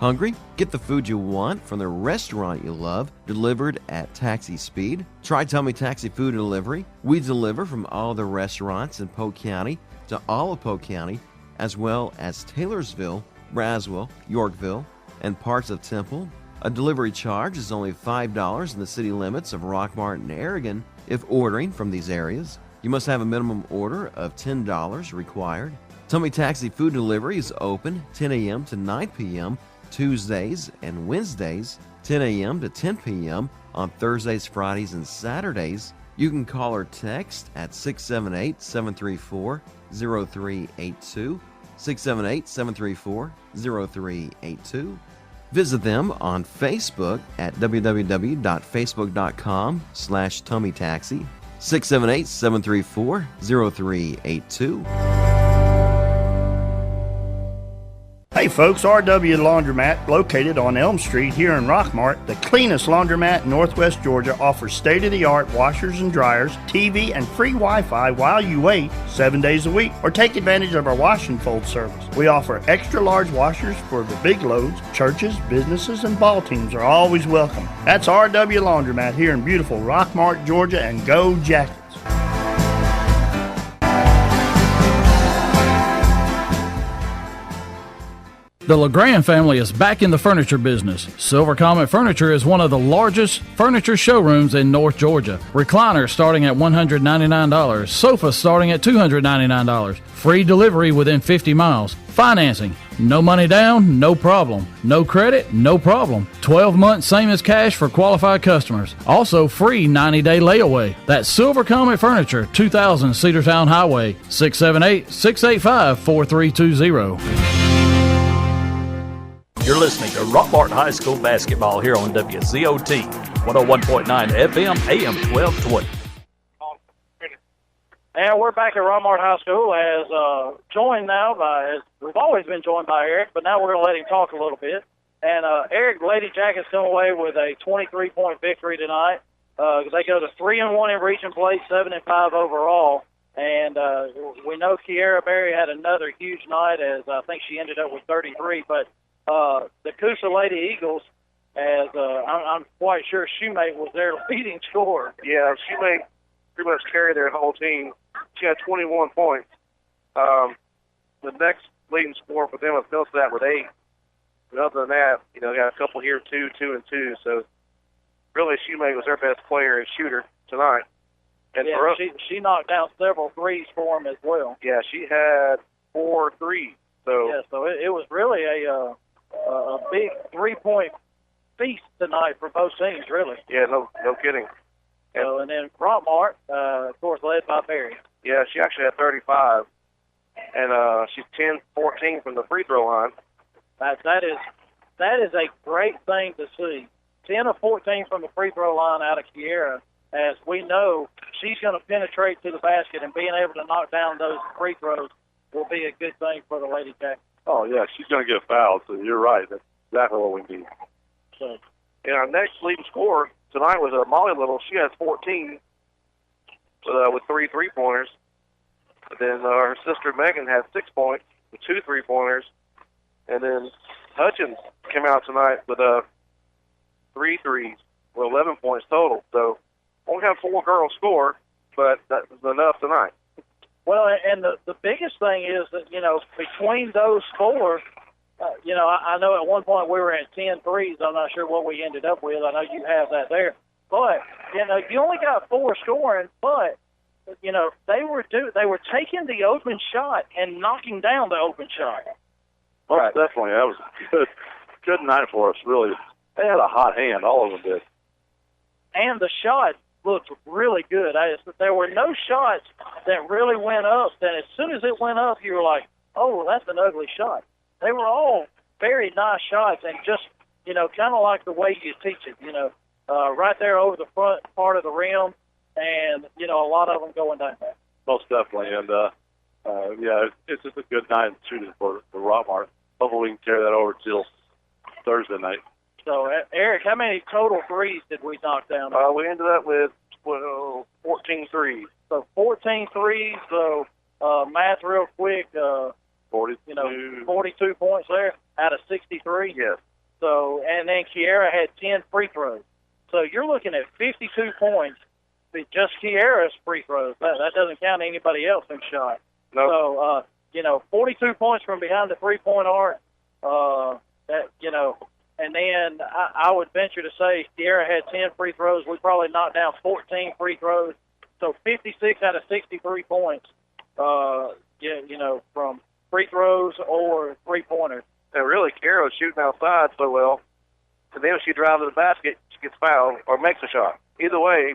Hungry? Get the food you want from the restaurant you love, delivered at taxi speed. Try Tummy Taxi Food Delivery. We deliver from all the restaurants in Polk County to all of Polk County, as well as Taylorsville, Braswell, Yorkville, and parts of Temple. A delivery charge is only $5 in the city limits of Rockmart and Aragon if ordering from these areas. You must have a minimum order of $10 required. Tummy Taxi Food Delivery is open 10 a.m. to 9 p.m. Tuesdays and Wednesdays, 10 a.m. to 10 p.m. on Thursdays, Fridays, and Saturdays. You can call or text at 678-734-0382, 678-734-0382. Visit them on Facebook at www.facebook.com/TummyTaxi, 678-734-0382. Hey folks, RW Laundromat, located on Elm Street here in Rockmart, the cleanest laundromat in Northwest Georgia, offers state-of-the-art washers and dryers, TV, and free Wi-Fi while you wait 7 days a week, or take advantage of our wash and fold service. We offer extra large washers for the big loads. Churches, businesses, and ball teams are always welcome. That's RW Laundromat here in beautiful Rockmart, Georgia, and go Jackets! The LeGrand family is back in the furniture business. Silver Comet Furniture is one of the largest furniture showrooms in North Georgia. Recliners starting at $199. Sofas starting at $299. Free delivery within 50 miles. Financing. No money down, no problem. No credit, no problem. 12 months, same as cash for qualified customers. Also free 90-day layaway. That's Silver Comet Furniture, 2000 Cedartown Highway, 678-685-4320. You're listening to Rockmart High School basketball here on WZOT, 101.9 FM, AM 1220. And we're back at Rockmart High School as joined now by, we've always been joined by Eric, but now we're going to let him talk a little bit. And Eric, Lady Jackets come away with a 23-point victory tonight. They go to 3-1 in region play, 7-5 overall. And we know Kiera Berry had another huge night, as I think she ended up with 33, but the Coosa Lady Eagles, as I'm quite sure Shoemate was their leading scorer. Yeah, Shoemate pretty much carried their whole team. She had 21 points. The next leading scorer for them was Millsap with 8. But other than that, got a couple here, 2 and 2. So really, Shoemate was their best player and shooter tonight. And yeah, she knocked down several threes for them as well. Yeah, she had 4 threes. So yeah, so it was really a big 3-point feast tonight for both teams, really. Yeah, no kidding. So, and then Rockmart, of course, led by Berry. Yeah, she actually had 35, and she's 10-14 from the free throw line. That is a great thing to see. 10 of 14 from the free throw line out of Kiera, as we know she's going to penetrate to the basket, and being able to knock down those free throws will be a good thing for the Lady Jackets. Oh, yeah, she's going to get fouled, so you're right. That's exactly what we need. So, and our next leading scorer tonight was Molly Little. She has 14 with 3 3-pointers. Then her sister Megan had 6 points with 2 3-pointers. And then Hutchins came out tonight with 3 threes with 11 points total. So only have 4 girls score, but that was enough tonight. Well, and the biggest thing is that, between those 4, I know at one point we were at 10 threes. I'm not sure what we ended up with. I know you have that there. But, you only got 4 scoring, but, they were taking the open shot and knocking down the open shot. Right. Definitely. That was a good night for us, really. They had a hot hand. All of them did. And the shot looked really good. There were no shots that really went up. That as soon as it went up, you were like, oh, that's an ugly shot. They were all very nice shots, and just, kind of like the way you teach it, right there over the front part of the rim, and, a lot of them going down there. Most definitely. And, it's just a good night shooting for Rockmart. Hopefully we can carry that over till Thursday night. So, Eric, how many total threes did we knock down? We ended up with 14 threes. So 14 threes. So math real quick. 42. 42 points there out of 63. Yes. So, and then Kiera had 10 free throws. So you're looking at 52 points with just Kiera's free throws. That doesn't count anybody else in shot. Nope. So, 42 points from behind the three-point arc. And then I would venture to say Kiera had 10 free throws. We probably knocked down 14 free throws. So 56 out of 63 points, from free throws or three-pointers. And really, Kiera was shooting outside so well. And then when she drives to the basket, she gets fouled or makes a shot. Either way,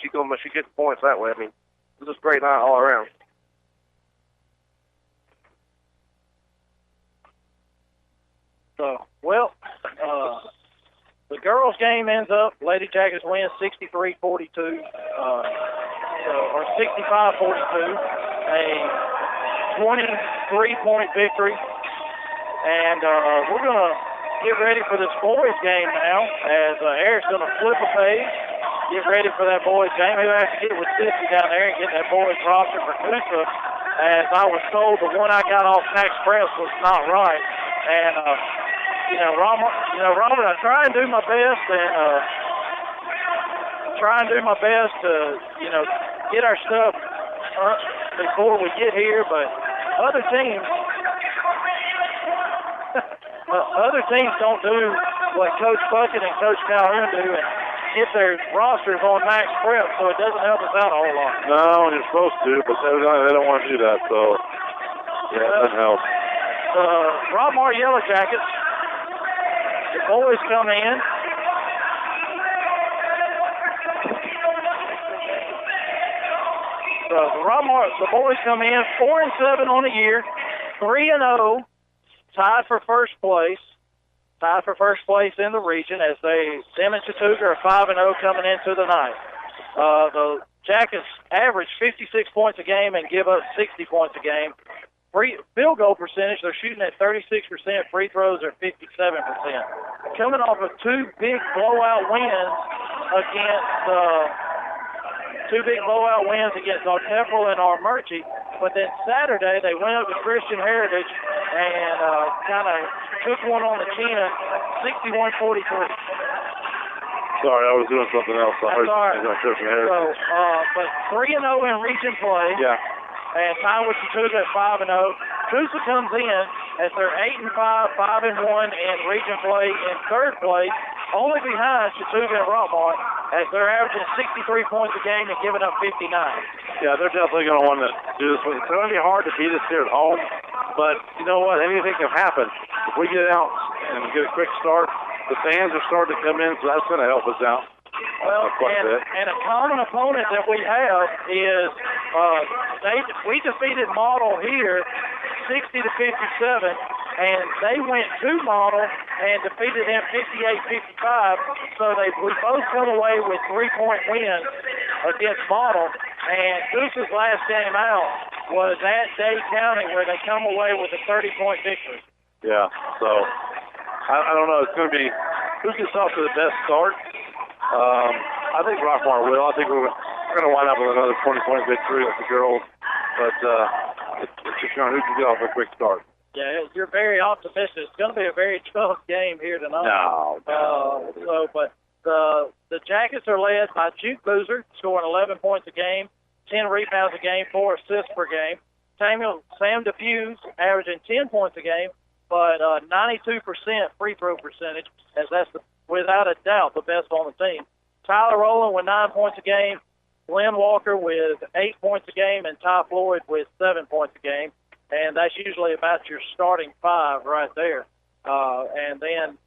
she gets points that way. I mean, it was just a great night all around. So, the girls' game ends up, Lady Jackets win 63-42, or 65-42, a 23-point victory. And we're going to get ready for this boys' game now, as Eric's going to flip a page, get ready for that boys' game. He'll have to get with Sissy down there and get that boys' roster for Coosa, as I was told the one I got off Tax Press was not right. And, Robert, I try and do my best to, get our stuff before we get here, but other teams don't do what Coach Bucket and Coach Calhoun do and get their rosters on max prep, so it doesn't help us out a whole lot. No, you're supposed to, but they don't want to do that, so yeah, it doesn't help. Rockmart Yellow Jackets, the boys come in. So the boys come in 4-7 on the year, 3-0, tied for first place in the region, as them and Chattooga are 5-0 coming into the night. The Jackets average 56 points a game and give us 60 points a game. Field goal percentage, they're shooting at 36%. Free throws are 57%. Coming off of two big blowout wins against Artefel and Armurchie. But then Saturday, they went up to Christian Heritage and kind of took one on the chin, 61-43. Sorry, I was doing something else. That's all right. So, but 3-0 in region play. Yeah. And tied with Chattooga at 5-0. Coosa comes in as they're 8-5, 5-1 in region play in third place, only behind Chattooga and Rockmart, as they're averaging 63 points a game and giving up 59. Yeah, they're definitely going to want to do this. It's going to be hard to beat us here at home, but you know what? Anything can happen. If we get out and get a quick start, the fans are starting to come in, so that's going to help us out. Well, and a common opponent that we have is we defeated Model here 60-57, and they went to Model and defeated them 58-55. So we both come away with 3-point wins against Model. And Coosa's last game out was at Dade County, where they come away with a 30-point victory. Yeah, so I don't know. It's going to be who gets off to the best start. I think Rockmart will. I think we're going to wind up with another 20-point victory with the girls. But it's just who can get off a quick start. Yeah, you're very optimistic. It's going to be a very tough game here tonight. No. But the Jackets are led by Juke Boozer, scoring 11 points a game, 10 rebounds a game, 4 assists per game. Sam DeFuse averaging 10 points a game, but 92% free throw percentage, as that's without a doubt the best on the team. Tyler Rowland with 9 points a game, Glenn Walker with 8 points a game, and Ty Floyd with 7 points a game. And that's usually about your starting five right there. And then,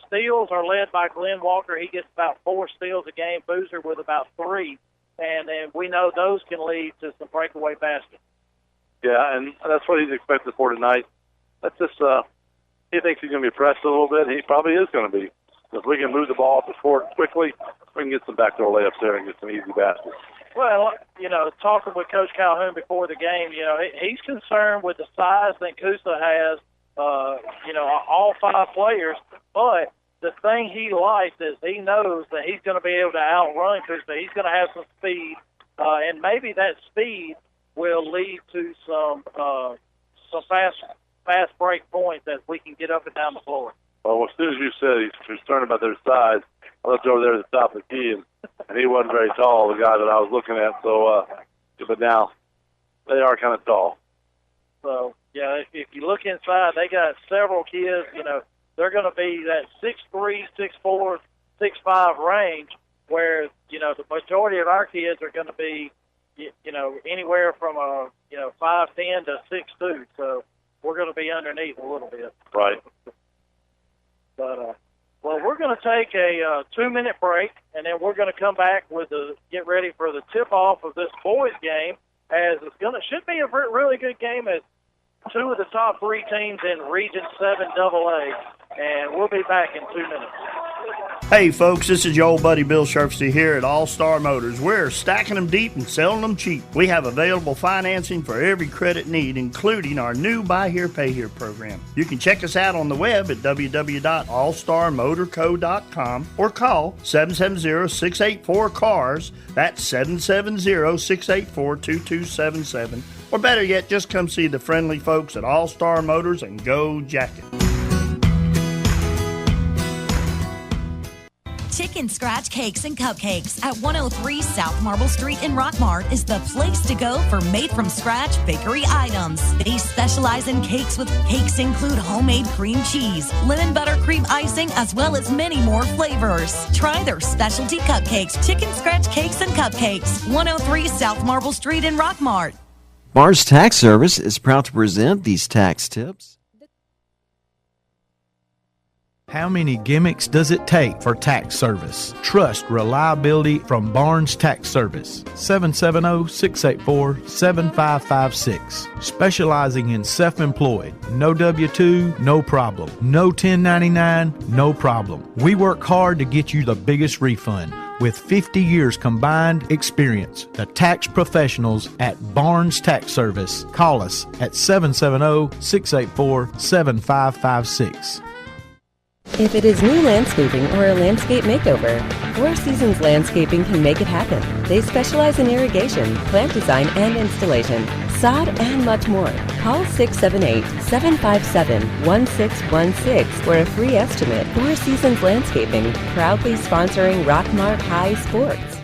steals are led by Glenn Walker. He gets about 4 steals a game. Boozer with about 3. And we know those can lead to some breakaway baskets. Yeah, and that's what he's expected for tonight. That's just he thinks he's going to be pressed a little bit. He probably is going to be. If we can move the ball up the court quickly, we can get some backdoor layups there and get some easy baskets. Well, talking with Coach Calhoun before the game, he's concerned with the size that Coosa has, all 5 players. But the thing he likes is he knows that he's going to be able to outrun Coosa. He's going to have some speed, and maybe that speed will lead to some fast break points as we can get up and down the floor. soon as you said he's concerned about their size, I looked over there at the top of the key, and he wasn't very tall, the guy that I was looking at. So, but now they are kind of tall. So, yeah, if you look inside, they got several kids, they're going to be that 6'3", 6'4", 6'5" range where, the majority of our kids are going to be, anywhere from 5'10" to 6'2". So we're going to be underneath a little bit. Right. But, well, we're going to take a 2-minute break, and then we're going to come back get ready for the tip-off of this boys game, as should be a really good game as two of the top 3 teams in Region 7 AA, and we'll be back in 2 minutes. Hey folks, this is your old buddy Bill Sherfsey here at All Star Motors. We're stacking them deep and selling them cheap. We have available financing for every credit need, including our new Buy Here, Pay Here program. You can check us out on the web at www.allstarmotorco.com or call 770-684-CARS. That's 770-684-2277. Or better yet, just come see the friendly folks at All Star Motors and go Jacket. Chicken Scratch Cakes and Cupcakes at 103 South Marble Street in Rockmart is the place to go for made-from-scratch bakery items. They specialize in cakes include homemade cream cheese, lemon buttercream icing, as well as many more flavors. Try their specialty cupcakes, Chicken Scratch Cakes and Cupcakes, 103 South Marble Street in Rockmart. Barnes Tax Service is proud to present these tax tips. How many gimmicks does it take for tax service? Trust reliability from Barnes Tax Service. 770-684-7556. Specializing in self-employed. No W-2, no problem. No 1099, no problem. We work hard to get you the biggest refund. With 50 years combined experience, the tax professionals at Barnes Tax Service. Call us at 770-684-7556. If it is new landscaping or a landscape makeover, Four Seasons Landscaping can make it happen. They specialize in irrigation, plant design and installation, sod, and much more. Call 678-757-1616 for a free estimate. Four Seasons Landscaping, proudly sponsoring Rockmart High Sports.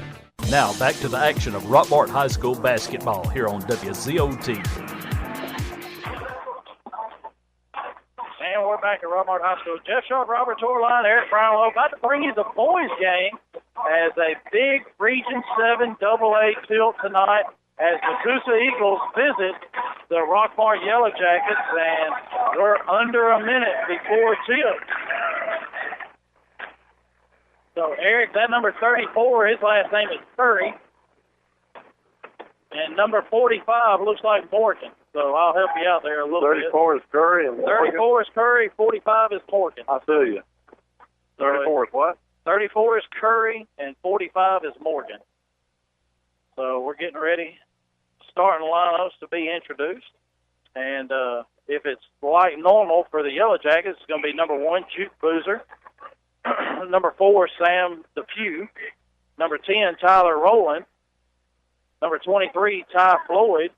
Now back to the action of Rockmart High School basketball here on WZOT. And we're back at Rockmart High School. Jeff Sharp, Robert Torline, Eric Brownlow, about to bring you the boys game as a big Region 7 AA tilt tonight as the Coosa Eagles visit the Rockmart Yellow Jackets, and we're under a minute before tip. So, Eric, that number 34, his last name is Curry, and number 45 looks like Morgan. So I'll help you out there a little 34 bit. Is Curry and 34 is Curry, 45 is Morgan. I feel you. 34 is what? 34 is Curry, and 45 is Morgan. So we're getting ready, starting lineups to be introduced. And if it's like normal for the Yellow Jackets, it's going to be number 1, Juke Boozer. Number 4, Sam Depew. Number 10, Tyler Rowland. Number 23, Ty Floyd.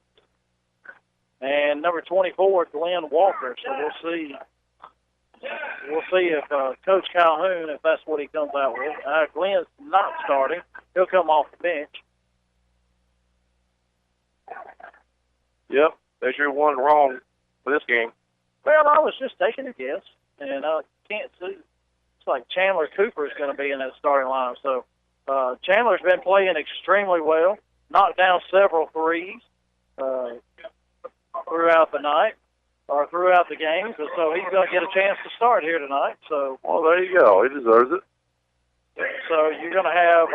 And number 24, Glenn Walker. So we'll see if Coach Calhoun, if that's what he comes out with. Glenn's not starting. He'll come off the bench. Yep, there's your one wrong for this game. Well, I was just taking a guess, and I can't see. It's like Chandler Cooper is going to be in that starting lineup. So Chandler's been playing extremely well, knocked down several threes throughout the night or throughout the games, and so he's going to get a chance to start here tonight. So, well, there you go. He deserves it. So you're going to have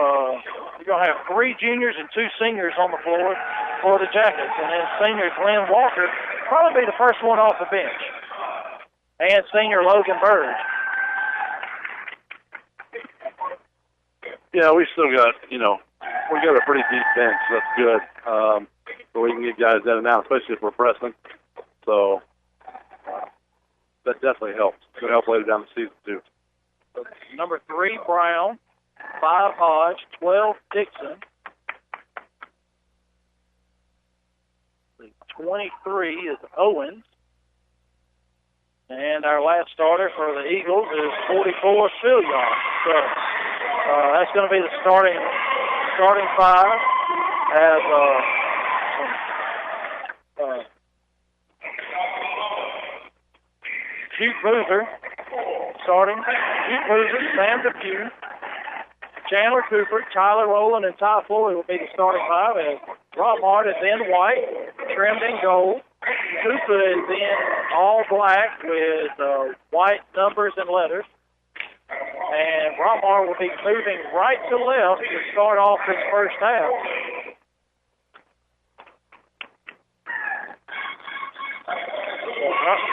3 juniors and 2 seniors on the floor for the Jackets, and then senior Glenn Walker probably be the first one off the bench, and senior Logan Bird. Yeah, we still got we got a pretty deep bench. So that's good. So we can get guys in and out, especially if we're pressing. So that definitely helps. It's going to help later down the season, too. Number 3, Brown. 5, Hodge. 12, Dixon. 23 is Owens. And our last starter for the Eagles is 44, Fillion. So that's going to be the starting five. As Hugh Boozer starting. Hugh Boozer, Sam Depew, Chandler Cooper, Tyler Rowland, and Ty Floyd will be the starting five. As Rockmart is in white, trimmed in gold. Coosa is in all black with white numbers and letters. And Rockmart will be moving right to left to start off this first half.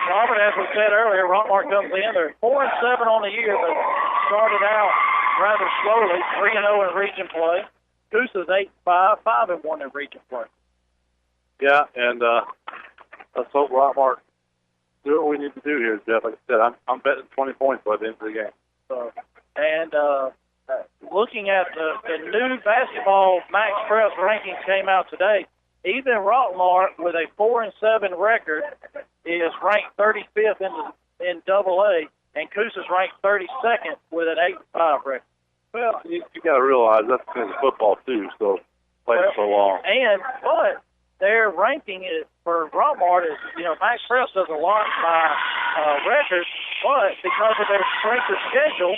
Robert, as we said earlier, Rockmart comes in. They're 4-7 on the year, but started out rather slowly, 3-0 in region play. Coosa's 8-5, 5-1 in region play. Yeah, and let's hope Rockmart do what we need to do here, Jeff. Like I said, I'm betting 20 points by the end of the game. Looking at the new basketball Max Press rankings came out today, even Rockmart with a 4-7 record is ranked 35th in AA, and Coosa's ranked 32nd with an 8-5 record. Well, you got to realize that's because of football too. So played so long. But their ranking is for Rockmart is, Max Press does a lot by records, but because of their strength of schedule,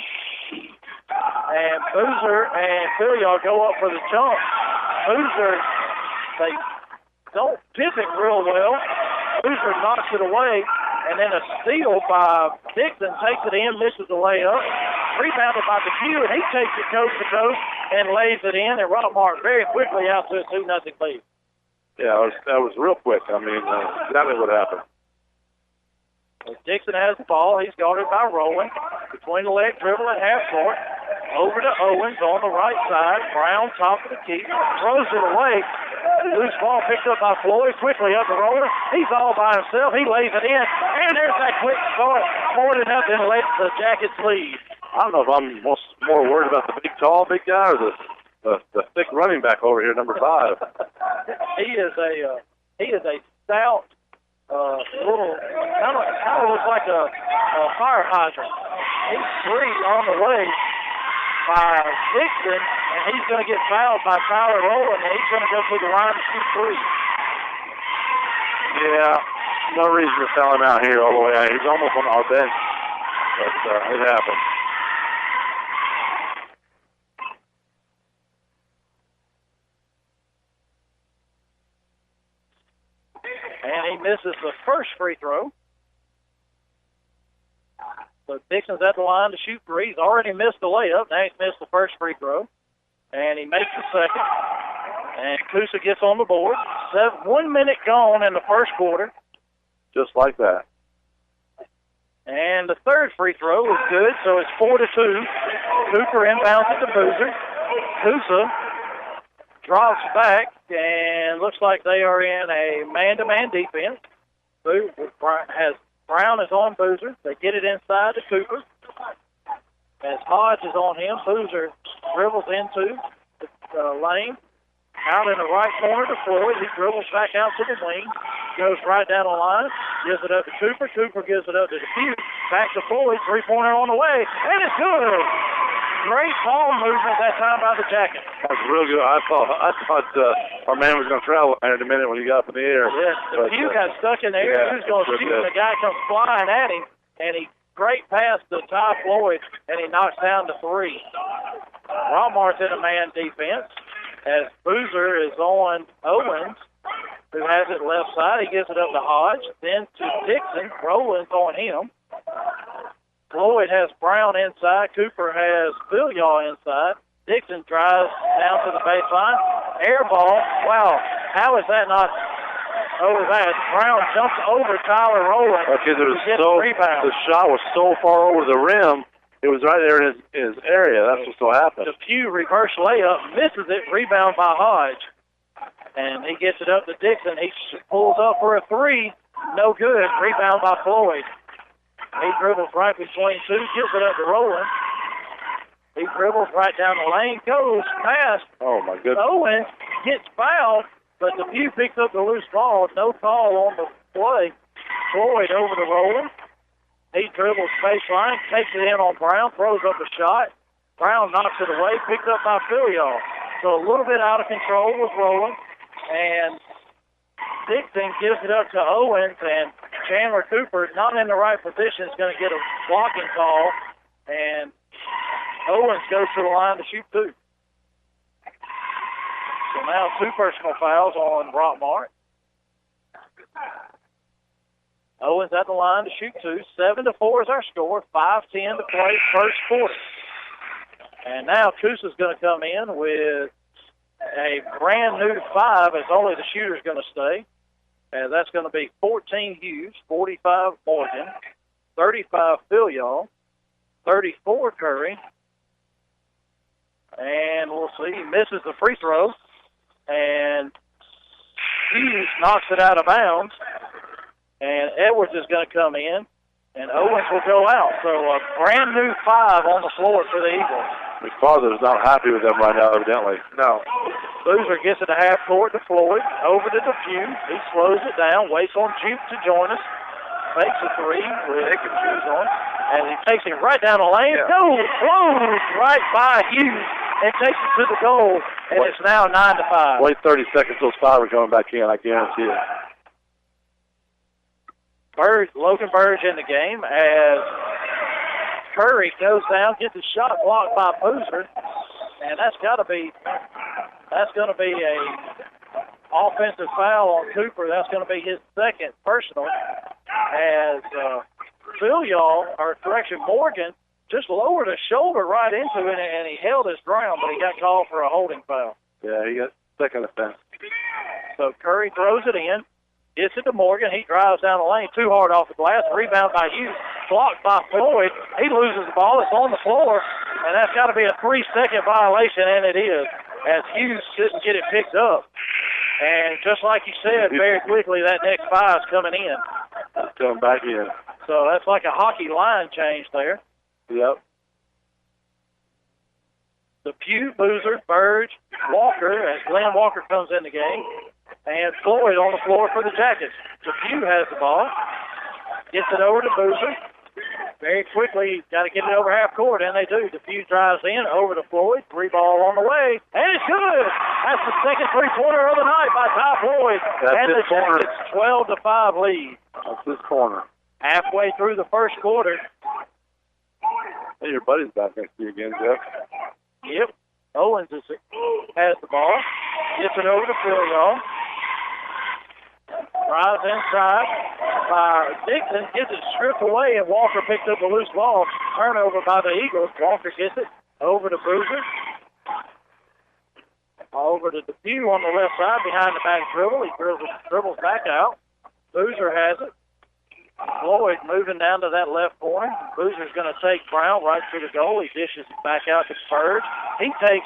and Boozer and Fillion go up for the jump. Boozer, they don't pivot real well. Boozer knocks it away, and then a steal by Dixon takes it in, misses the layup. Rebounded by Depew, and he takes it coast to coast and lays it in, and Rockmart very quickly out to a 2-0 lead. Yeah, that was real quick. I mean, exactly what happened. Dixon has the ball. He's guarded by Rowland. Between the leg dribble at half court. Over to Owens on the right side. Brown top of the key. Throws it away. Loose ball picked up by Floyd. Quickly up the roller. He's all by himself. He lays it in. And there's that quick start. More than nothing lets the Jackets lead. I don't know if I'm more worried about the big guy or the thick running back over here, number 5. He is a stout, little, kind of looks like a fire hydrant. He's 3 on the way by Dixon, and he's going to get fouled by Tyler Rowland, and he's going to go to the line to shoot 3. Yeah, no reason to foul him out here all the way. He's almost on our bench, but it happened. And he misses the first free throw. So Dixon's at the line to shoot 3. He's already missed the layup. Now he's missed the first free throw. And he makes the second. And Coosa gets on the board. 1 minute gone in the first quarter. Just like that. And the third free throw is good, so it's 4-2. Cooper inbounds it to Boozer. Coosa drops back, and looks like they are in a man-to-man defense. Brown is on Boozer. They get it inside to Cooper. As Hodge is on him, Boozer dribbles into the lane. Out in the right corner to Floyd. He dribbles back out to the wing. Goes right down the line. Gives it up to Cooper. Cooper gives it up to Depew. Back to Floyd. 3-pointer on the way. And it's good. Great ball movement that time by the Jackets. That was real good. I thought our man was going to travel in a minute when he got up in the air. Yes, Depew got stuck in the air. He was going to shoot, and the guy comes flying at him, and he great pass to Ty Floyd, and he knocks down the 3. Rockmart's in a man defense as Boozer is on Owens, who has it left side. He gives it up to Hodge, then to Dixon. Rowland's on him. Floyd has Brown inside. Cooper has Fillion inside. Dixon drives down to the baseline. Air ball. Wow, how is that not over that? Brown jumps over Tyler Rowland. Okay, the shot was so far over the rim, it was right there in his area. That's what so happened. Depew reverse layup, misses it, rebound by Hodge. And he gets it up to Dixon. He pulls up for a 3. No good. Rebound by Floyd. He dribbles right between 2, gives it up to Rowland. He dribbles right down the lane, goes past. Oh, my goodness. Owens gets fouled, but Depew picks up the loose ball. No call on the play. Floyd over to Rowland. He dribbles baseline, takes it in on Brown, throws up a shot. Brown knocks it away, picked up by Filial. So a little bit out of control with Rowland. And Dixon gives it up to Owens, and Chandler Cooper, not in the right position, is going to get a blocking call. And Owens goes to the line to shoot 2. So now 2 personal fouls on Rockmart. Owens at the line to shoot 2. 7-4 is our score. 5:10 to play first quarter. And now Coosa's going to come in with a brand new 5, as only the shooter's going to stay. And that's going to be 14 Hughes, 45 Morgan, 35 Filial, 34 Curry. And we'll see. He misses the free throw. And Hughes knocks it out of bounds. And Edwards is going to come in. And Owens will go out. So a brand new 5 on the floor for the Eagles. McFarland's not happy with them right now, evidently. No. Boozer gets it to half court to Floyd. Over to DePew. He slows it down. Waits on Juke to join us. Fakes a 3 with shoes on. And he takes it right down the lane. Goes, flows right by Hughes. And takes it to the goal. And it's now 9-5. Wait 30 seconds, those 5 are coming back in, I guarantee it. Logan Burge in the game as Curry goes down, gets his shot blocked by Boozer, and that's going to be a offensive foul on Cooper. That's going to be his second personal. As Morgan just lowered his shoulder right into it, and he held his ground, but he got called for a holding foul. Yeah, he got second offense. So Curry throws it in. Gets it to Morgan. He drives down the lane too hard off the glass. Rebound by Hughes. Blocked by Floyd. He loses the ball. It's on the floor. And that's got to be a 3-second violation, and it is, as Hughes didn't get it picked up. And just like you said, very quickly, that next 5 is coming in. Coming back in. So that's like a hockey line change there. Yep. DePew, Boozer, Burge, Walker, as Glenn Walker comes in the game. And Floyd on the floor for the Jackets. DePew has the ball. Gets it over to Boozer. Very quickly, got to get it over half court, and they do. DePew drives in, over to Floyd. 3 ball on the way, and it's good. That's the second 3-pointer of the night by Ty Floyd. And the Jackets 12-5 lead. That's his corner. Halfway through the first quarter. Hey, your buddy's back next to you again, Jeff. Yep. Owens has the ball. Gets it over to Filial. Drives inside by Dixon, gets it stripped away, and Walker picks up the loose ball. Turnover by the Eagles. Walker gets it over to Boozer. Over to DePew on the left side behind the back dribble. He dribbles back out. Boozer has it. Floyd moving down to that left corner. Boozer's going to take Brown right to the goal. He dishes it back out to Spurge. He takes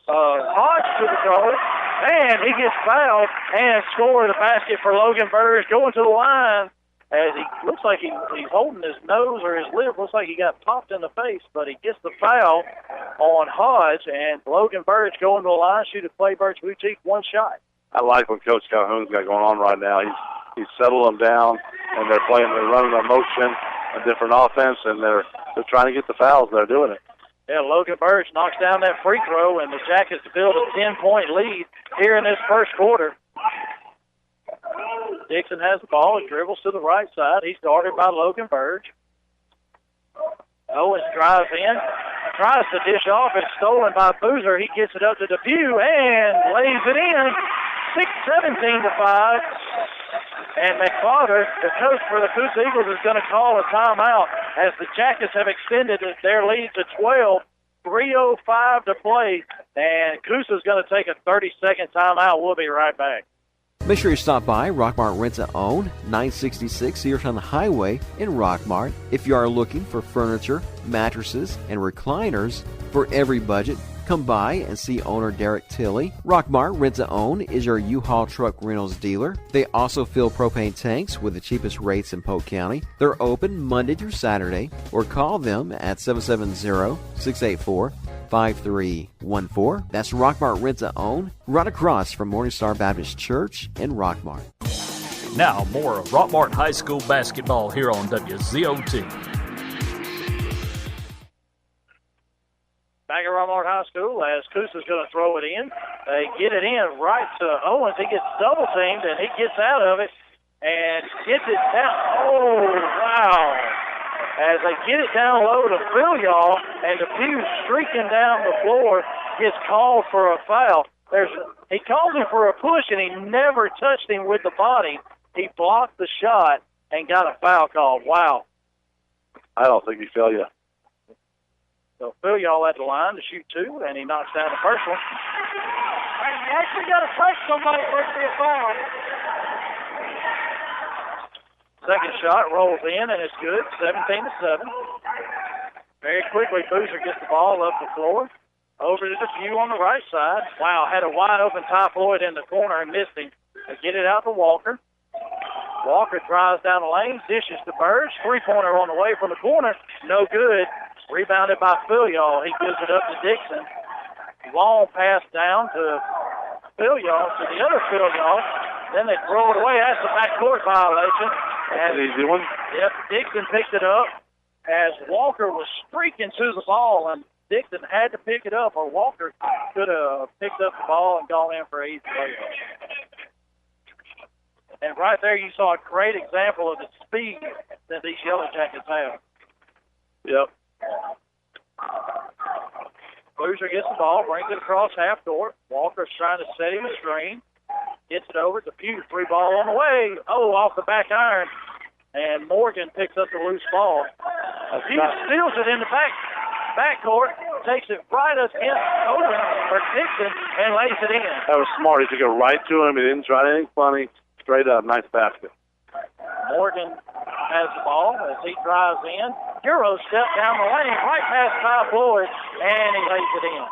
Hodge to the goal, and he gets fouled and scores the basket for Logan Burge, going to the line as he looks like he's holding his nose or his lip. Looks like he got popped in the face, but he gets the foul on Hodge, and Logan Burge going to the line, shoot at Play Birch Boutique, 1 shot. I like what Coach Calhoun's got going on right now. He's settled them down, and they're running a motion, a different offense, and they're trying to get the fouls. They're doing it. Yeah, Logan Burge knocks down that free throw, and the Jackets build a 10-point lead here in this first quarter. Dixon has the ball and dribbles to the right side. He's guarded by Logan Burge. Owens drives in, tries to dish off, and stolen by Boozer. He gets it up to DePew and lays it in. 17-5. And McFarland, the coach for the Coosa Eagles, is going to call a timeout as the Jackets have extended their lead to 12. 3:05 to play, and Coosa's going to take a 30-second timeout. We'll be right back. Make sure you stop by Rockmart Rent-A-Own, 966 Seartown Highway in Rockmart. If you are looking for furniture, mattresses, and recliners for every budget, come by and see owner Derek Tilley. Rockmart Rent-A-Own is your U-Haul truck rentals dealer. They also fill propane tanks with the cheapest rates in Polk County. They're open Monday through Saturday, or call them at 770-684-5314. That's Rockmart Rent-A-Own, right across from Morningstar Baptist Church in Rockmart. Now, more of Rockmart High School basketball here on WZOT. Back at Rockmart High School as Coosa's going to throw it in. They get it in right to Owens. He gets double teamed, and he gets out of it and gets it down. Oh, wow. As they get it down low to Phil, and Depew streaking down the floor gets called for a foul. He calls him for a push, and he never touched him with the body. He blocked the shot and got a foul called. Wow. I don't think he fell yet. So Phil at the line to shoot two, and he knocks down the first one. He actually got to touch somebody for it to be a foul. Second shot rolls in, and it's good, 17-7. Very quickly, Boozer gets the ball up the floor. Over to Depew on the right side. Wow, had a wide-open Ty Floyd in the corner and missed him. They get it out to Walker. Walker drives down the lane, dishes to Burge. Three-pointer on the way from the corner. No good. Rebounded by Phil. He gives it up to Dixon. Long pass down to Phil, to the other Phil. Then they throw it away. That's a backcourt violation. An easy one. Yep, Dixon picked it up as Walker was streaking to the ball, and Dixon had to pick it up, or Walker could have picked up the ball and gone in for an easy layup. And right there you saw a great example of the speed that these Yellow Jackets have. Yep. Boozer gets the ball, brings it across half court. Walker's trying to set him a screen. Gets it over to Depew. Free ball on the way. Oh, off the back iron. And Morgan picks up the loose ball. Depew steals it in the backcourt, takes it right up against Odom or Dixon, and lays it in. That was smart. He took it right to him. He didn't try anything funny. Straight up. Nice basket. Morgan has the ball as he drives in. Euro step down the lane, right past Ty Floyd, and he lays it in.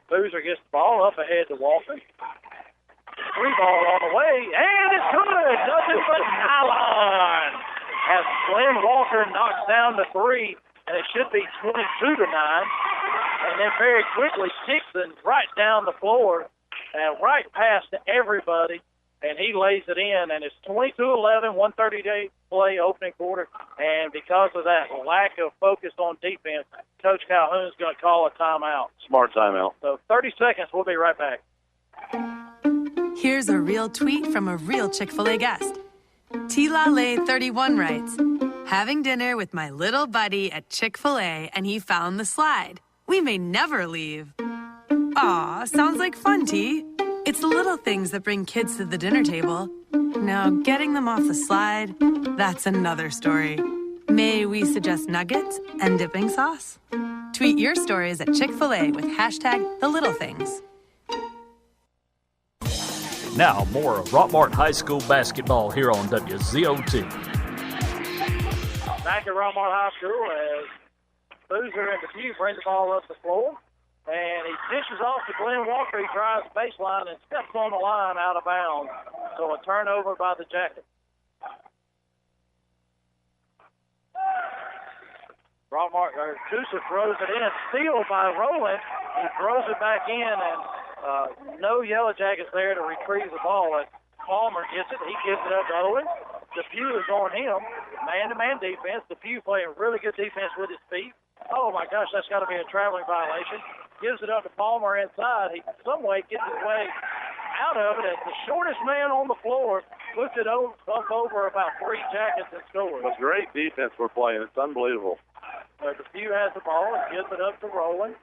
Boozer gets the ball up ahead to Walker. Free ball on the way, and it's good. Nothing but nylon. As Glenn Walker knocks down the three, and it should be 22-9. And then very quickly, Dixon right down the floor and right past everybody, and he lays it in, and it's 22-11, 1:30 to play opening quarter. And because of that lack of focus on defense, Coach Calhoun's going to call a timeout. Smart timeout. So 30 seconds, we'll be right back. Here's a real tweet from a real Chick-fil-A guest. T-La-Lay31 writes, having dinner with my little buddy at Chick-fil-A, and he found the slide. We may never leave. Aw, sounds like fun, T. It's the little things that bring kids to the dinner table. Now, getting them off the slide, that's another story. May we suggest nuggets and dipping sauce? Tweet your stories at Chick-fil-A with #TheLittleThings. Now, more of Rockmart High School basketball here on WZOT. Back at Rockmart High School as Boozer and Depew bring the ball up the floor. And he dishes off to Glenn Walker. He drives baseline and steps on the line out of bounds. So a turnover by the Jackets. Coosa throws it in. Steal by Rowland. He throws it back in, and no Yellow Jackets there to retrieve the ball. As Palmer gets it, he gives it up to Owen. Depew is on him. Man-to-man defense. Depew playing really good defense with his feet. Oh, my gosh, that's got to be a traveling violation. Gives it up to Palmer inside. He some way gets his way out of it as the shortest man on the floor puts it up over about three Jackets and scores. That's great defense we're playing. It's unbelievable. Depew has the ball and gives it up to Rowland.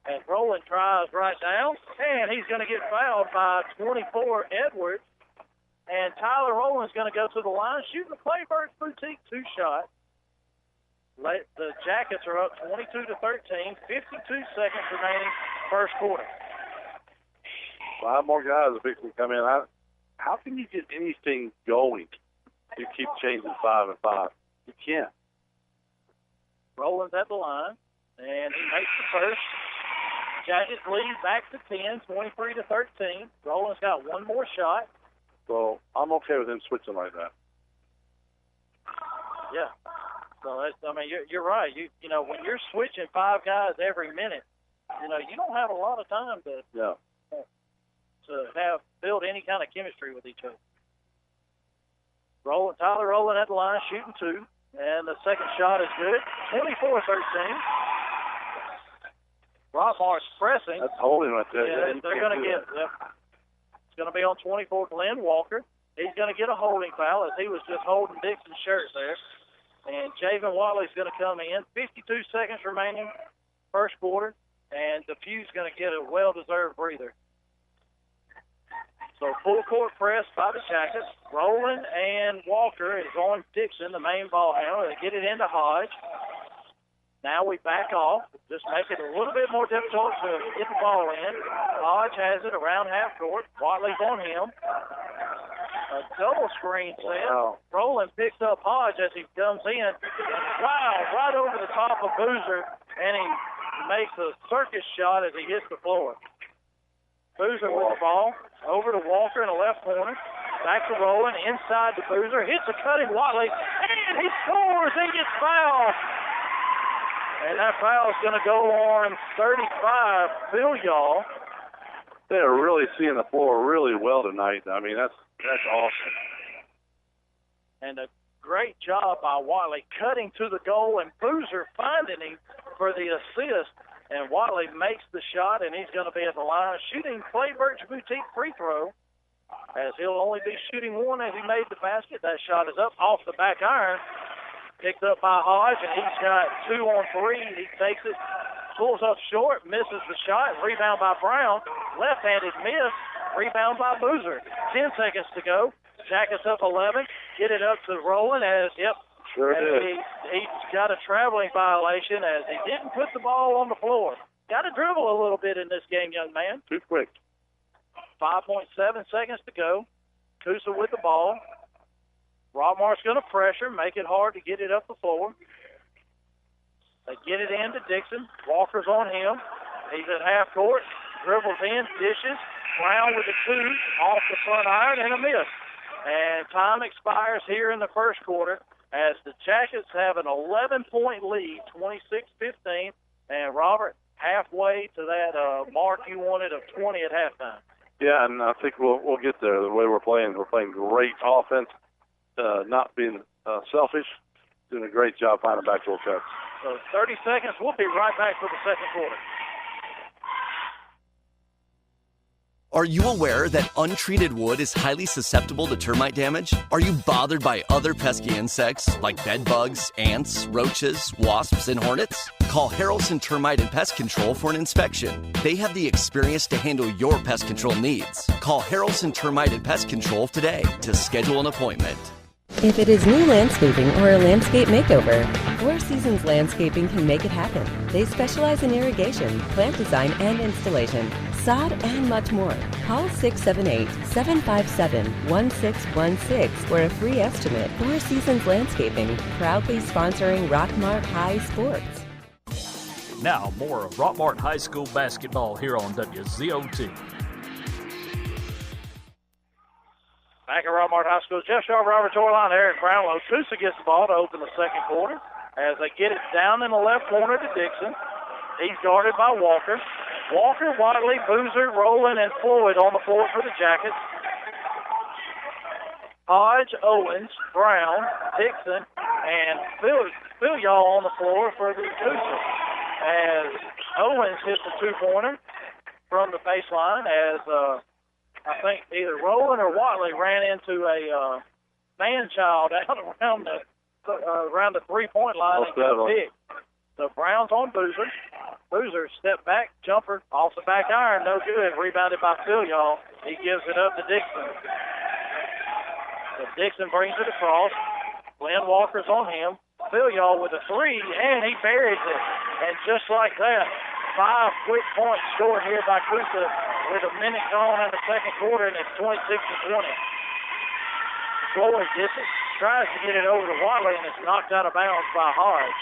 And Rowland tries right down, and he's going to get fouled by 24 Edwards. And Tyler Rowland's going to go to the line, shooting the Clayburgh Boutique two-shot. The Jackets are up 22-13, 52 seconds remaining first quarter. 5 more guys are fixing to come in. How can you get anything going? You keep changing 5 and 5. You can't. Rowland's at the line, and he makes the first. Jackets lead back to 10, 23-13. Rowland's got one more shot. So I'm okay with him switching like that. Yeah. So that's, I mean, you're right. You know, when you're switching 5 guys every minute, you know, you don't have a lot of time to have build any kind of chemistry with each other. Tyler Rowland at the line, shooting 2, and the second shot is good. 24-13. Rockmart's pressing. That's holding right there. Yeah, they're going to get. It's going to be on 24, Glenn Walker. He's going to get a holding foul as he was just holding Dixon's shirt there. And Javen Watley's going to come in. 52 seconds remaining, first quarter, and DePue's going to get a well-deserved breather. So full court press by the Jackets. Rowland and Walker is on Dixon, the main ball handler. They get it into Hodge. Now we back off, just make it a little bit more difficult to get the ball in. Hodge has it around half court. Watley's on him. A double screen set. Wow. Rowland picks up Hodge as he comes in. Wow, right over the top of Boozer, and he makes a circus shot as he hits the floor. Boozer with the ball, over to Walker in the left corner. Back to Rowland, inside to Boozer, hits a cutting Watley, and he scores and gets fouled. And that foul is going to go on 35, Phil Yaw. They're really seeing the floor really well tonight. I mean, that's awesome. And a great job by Watley cutting to the goal, and Boozer finding him for the assist. And Watley makes the shot, and he's going to be at the line shooting Clay Birch Boutique free throw, as he'll only be shooting one as he made the basket. That shot is up off the back iron, picked up by Hodge, and he's got 2 on 3. He takes it, pulls up short, misses the shot, rebound by Brown, left-handed miss, rebound by Boozer. 10 seconds to go. Jackets up 11, get it up to Rowland as, Sure did. He's got a traveling violation as he didn't put the ball on the floor. Got to dribble a little bit in this game, young man. Too quick. 5.7 seconds to go. Coosa with the ball. Rockmart's going to pressure, make it hard to get it up the floor. They get it into Dixon. Walker's on him. He's at half court. Dribbles in, dishes. Brown with the 2 off the front iron and a miss. And time expires here in the first quarter as the Jackets have an 11-point lead, 26-15. And, Robert, halfway to that mark you wanted of 20 at halftime. Yeah, and I think we'll get there. The way we're playing great offense, not being selfish, doing a great job finding backdoor cuts. So 30 seconds. We'll be right back for the second quarter. Are you aware that untreated wood is highly susceptible to termite damage? Are you bothered by other pesky insects like bed bugs, ants, roaches, wasps, and hornets? Call Harrelson Termite and Pest Control for an inspection. They have the experience to handle your pest control needs. Call Harrelson Termite and Pest Control today to schedule an appointment. If it is new landscaping or a landscape makeover, Four Seasons Landscaping can make it happen. They specialize in irrigation, plant design and installation, sod, and much more. Call 678-757-1616 for a free estimate. Four Seasons Landscaping, proudly sponsoring Rockmart High Sports. Now, more of Rockmart High School basketball here on WZOT. Back at Rockmart High School, Jeff Shaw, Robert Torline, Eric Brownlow. Coosa gets the ball to open the second quarter as they get it down in the left corner to Dixon. He's guarded by Walker. Walker, Watley, Boozer, Rowland, and Floyd on the floor for the Jackets. Hodge, Owens, Brown, Dixon, and Phil Yaw on the floor for the Coosa. As Owens hits the 2-pointer from the baseline as I think either Rowland or Watley ran into a man-child out around the 3-point line and got big. So Brown's on Boozer. Boozer step back, jumper off the back iron, no good. Rebounded by Phil Yaw. He gives it up to Dixon. So Dixon brings it across. Glenn Walker's on him. Phil Yaw with a 3, and he buries it. And just like that, 5 quick points scored here by Coosa with a minute gone in the second quarter, and it's 26-20. Floyd gets it, tries to get it over to Watley, and it's knocked out of bounds by Hodge.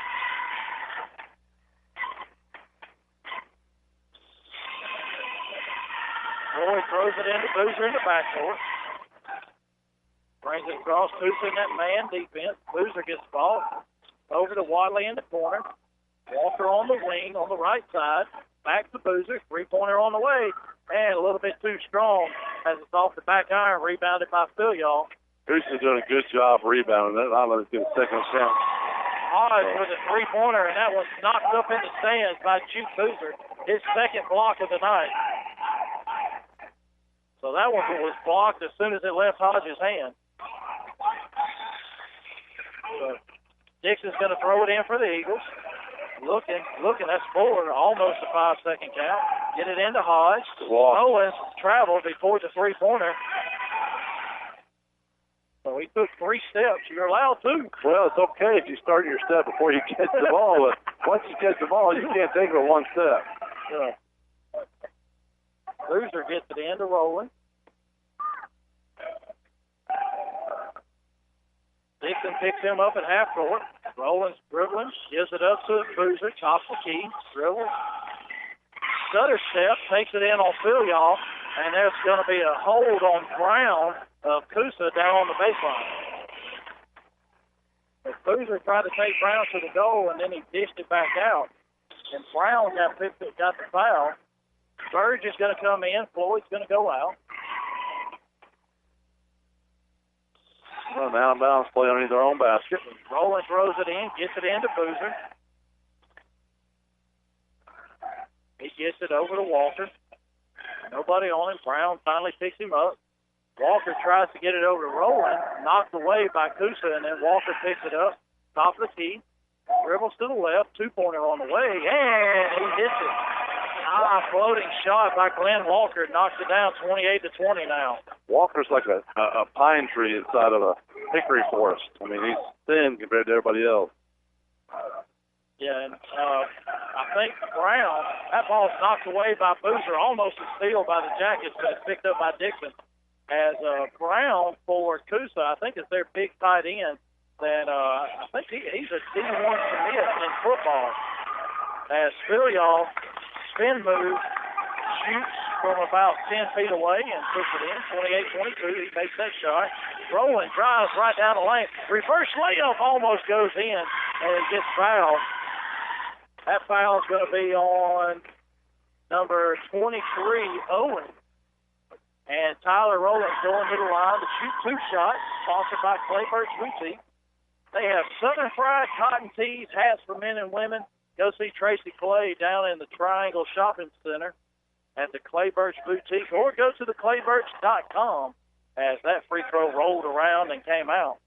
Floyd throws it into Boozer in the backcourt. Brings it across Coosa in that man defense. Boozer gets the ball over to Watley in the corner. Walker on the wing on the right side. Back to Boozer. 3-pointer on the way. And a little bit too strong as it's off the back iron, rebounded by Phil-Yaw. Coosa's doing a good job rebounding. I'll let us get a second attempt. Hodge with a three-pointer, and that was knocked up in the stands by Juke Boozer, his second block of the night. So that one was blocked as soon as it left Hodge's hand. So Dixon's going to throw it in for the Eagles. Looking, that's four, almost a 5-second count. Get it into Hodge. Owens traveled before the three-pointer. So he took 3 steps. You're allowed to. Well, it's okay if you start your step before you catch the ball, but once you catch the ball, you can't take it with one step. Yeah. Boozer gets it into Rowland. Dixon picks him up at half court. Rowland's dribbling, gives it up to Boozer, tops the key, dribbles. Stutter step, takes it in on Phil-Yaw, and there's going to be a hold on Brown of Coosa down on the baseline. But Boozer tried to take Brown to the goal, and then he dished it back out. And Brown got the foul. Burge is going to come in. Floyd's going to go out. Well, out of bounds play underneath their own basket. Rowland throws it in, gets it into Boozer. He gets it over to Walker. Nobody on him. Brown finally picks him up. Walker tries to get it over to Rowland, knocked away by Coosa, and then Walker picks it up, top of the key, dribbles to the left, two-pointer on the way, and he hits it. Floating shot by Glenn Walker, knocks it down 28-20 now. Walker's like a pine tree inside of a hickory forest. I mean, he's thin compared to everybody else. Yeah, and I think Brown, that ball's knocked away by Boozer, almost a steal by the Jackets, but it's picked up by Dixon. As Brown for Coosa, I think is their big tight end. Then I think he's a D1 commit in football. As Phil-Yaw spin move, shoots from about 10 feet away and puts it in, 28-22. He makes that shot. Rowland drives right down the lane. Reverse layup almost goes in, and it gets fouled. That foul is going to be on number 23, Owen. And Tyler Rowland's going to the line to shoot 2 shots, sponsored by Clayburgh Boutique. They have Southern Fried cotton tees, hats for men and women. Go see Tracy Clay down in the Triangle Shopping Center at the Clayburgh Boutique, or go to theclayburgh.com as that free throw rolled around and came out.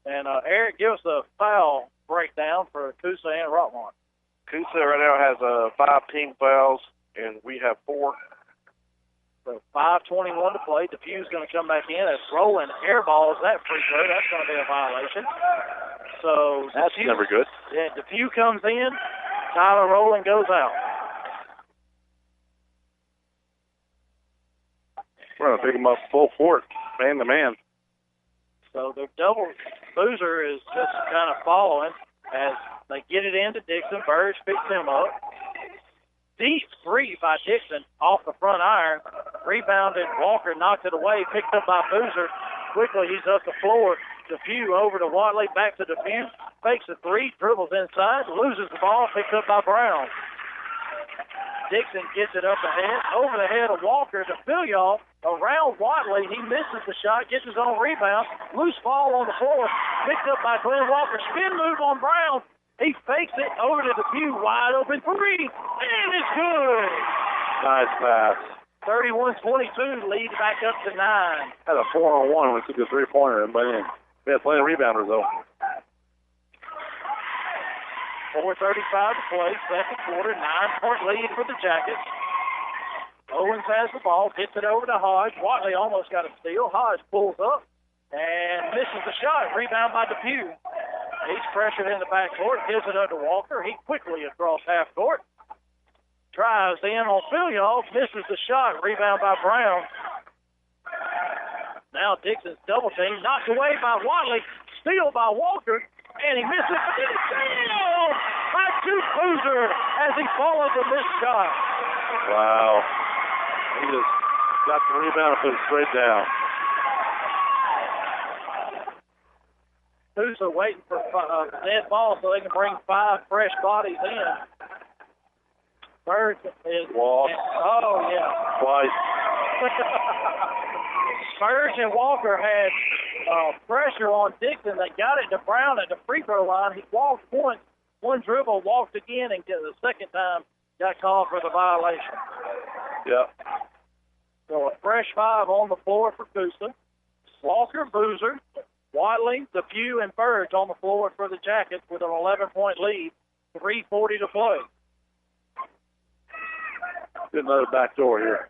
And Eric, give us a foul breakdown for Coosa and Rockmart. Coosa right now has 5 team fouls, and we have 4. So 5:21 to play. Defew's going to come back in as Rowland airballs that free throw. That's going to be a violation. So that's never good. Yeah, Defew comes in. Tyler Rowland goes out. We're going to pick him up full court, man to man. So the double Boozer is just kind of following as they get it into Dixon. Burge picks him up. Deep three by Dixon off the front iron. Rebounded. Walker knocked it away. Picked up by Boozer. Quickly, he's up the floor. Defew over to Watley. Back to Defew. Fakes a three. Dribbles inside. Loses the ball. Picked up by Brown. Dixon gets it up ahead. Over the head of Walker to Phil-Yaw. Around Watley. He misses the shot. Gets his own rebound. Loose ball on the floor. Picked up by Glenn Walker. Spin move on Brown. He fakes it over to Defew. Wide open three. And it's good. Nice pass. 31-22. Lead back up to 9. Had a 4-on-1 when we took a three-pointer and went in. We had plenty of rebounders, though. 4:35 to play. Second quarter. 9-point lead for the Jackets. Owens has the ball. Gets it over to Hodge. Watley almost got a steal. Hodge pulls up and misses the shot. Rebound by Defew. He's pressured in the backcourt. Gives it under Walker. He quickly across half court. Drives in on Phil-Yaw. Misses the shot. Rebound by Brown. Now Dixon's double team. Knocked away by Watley. Steal by Walker. And he misses. But then it's steal by Juke Boozer as he follows the missed shot. Wow. He just got the rebound and put it straight down. Coosa waiting for dead ball so they can bring 5 fresh bodies in. Bird is... Walk. Oh, yeah. Twice. Burge and Walker had pressure on Dixon. They got it to Brown at the free throw line. He walked once, one dribble, walked again, and the second time got called for the violation. Yeah. So a fresh 5 on the floor for Coosa. Walker, Boozer, Watley, DePue, and Burge on the floor for the Jackets with an 11-point lead. 3:40 to play. Get another back door here.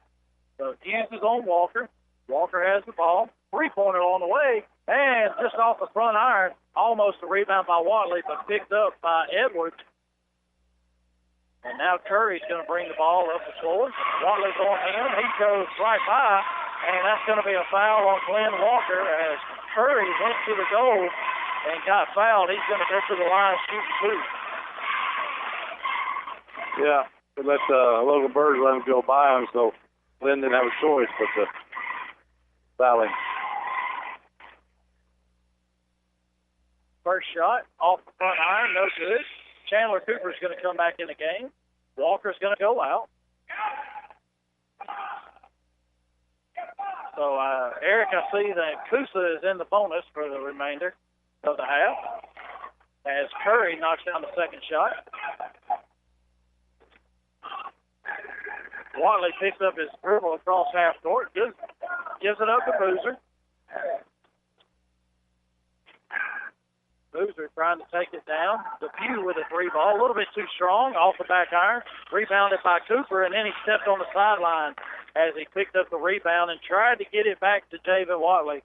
So Hughes is on Walker. Walker has the ball. Three-pointer on the way. And just off the front iron, almost a rebound by Watley, but picked up by Edwards. And now Curry's going to bring the ball up the floor. Watley's on him. He goes right by, and that's going to be a foul on Glenn Walker as Curry went to the goal and got fouled. He's going to go to the line shooting 2. Yeah, they let Logan Burge let him go by him, so Glenn didn't have a choice but to fouling. First shot off the front iron, no good. Chandler Cooper's going to come back in the game. Walker's going to go out. So, Eric, I see that Coosa is in the bonus for the remainder of the half as Curry knocks down the second shot. Watley picks up his dribble across half court, gives it up to Boozer. Boozer trying to take it down. DePue with a 3-ball, a little bit too strong, off the back iron. Rebounded by Cooper, and then he stepped on the sideline as he picked up the rebound and tried to get it back to David Watley.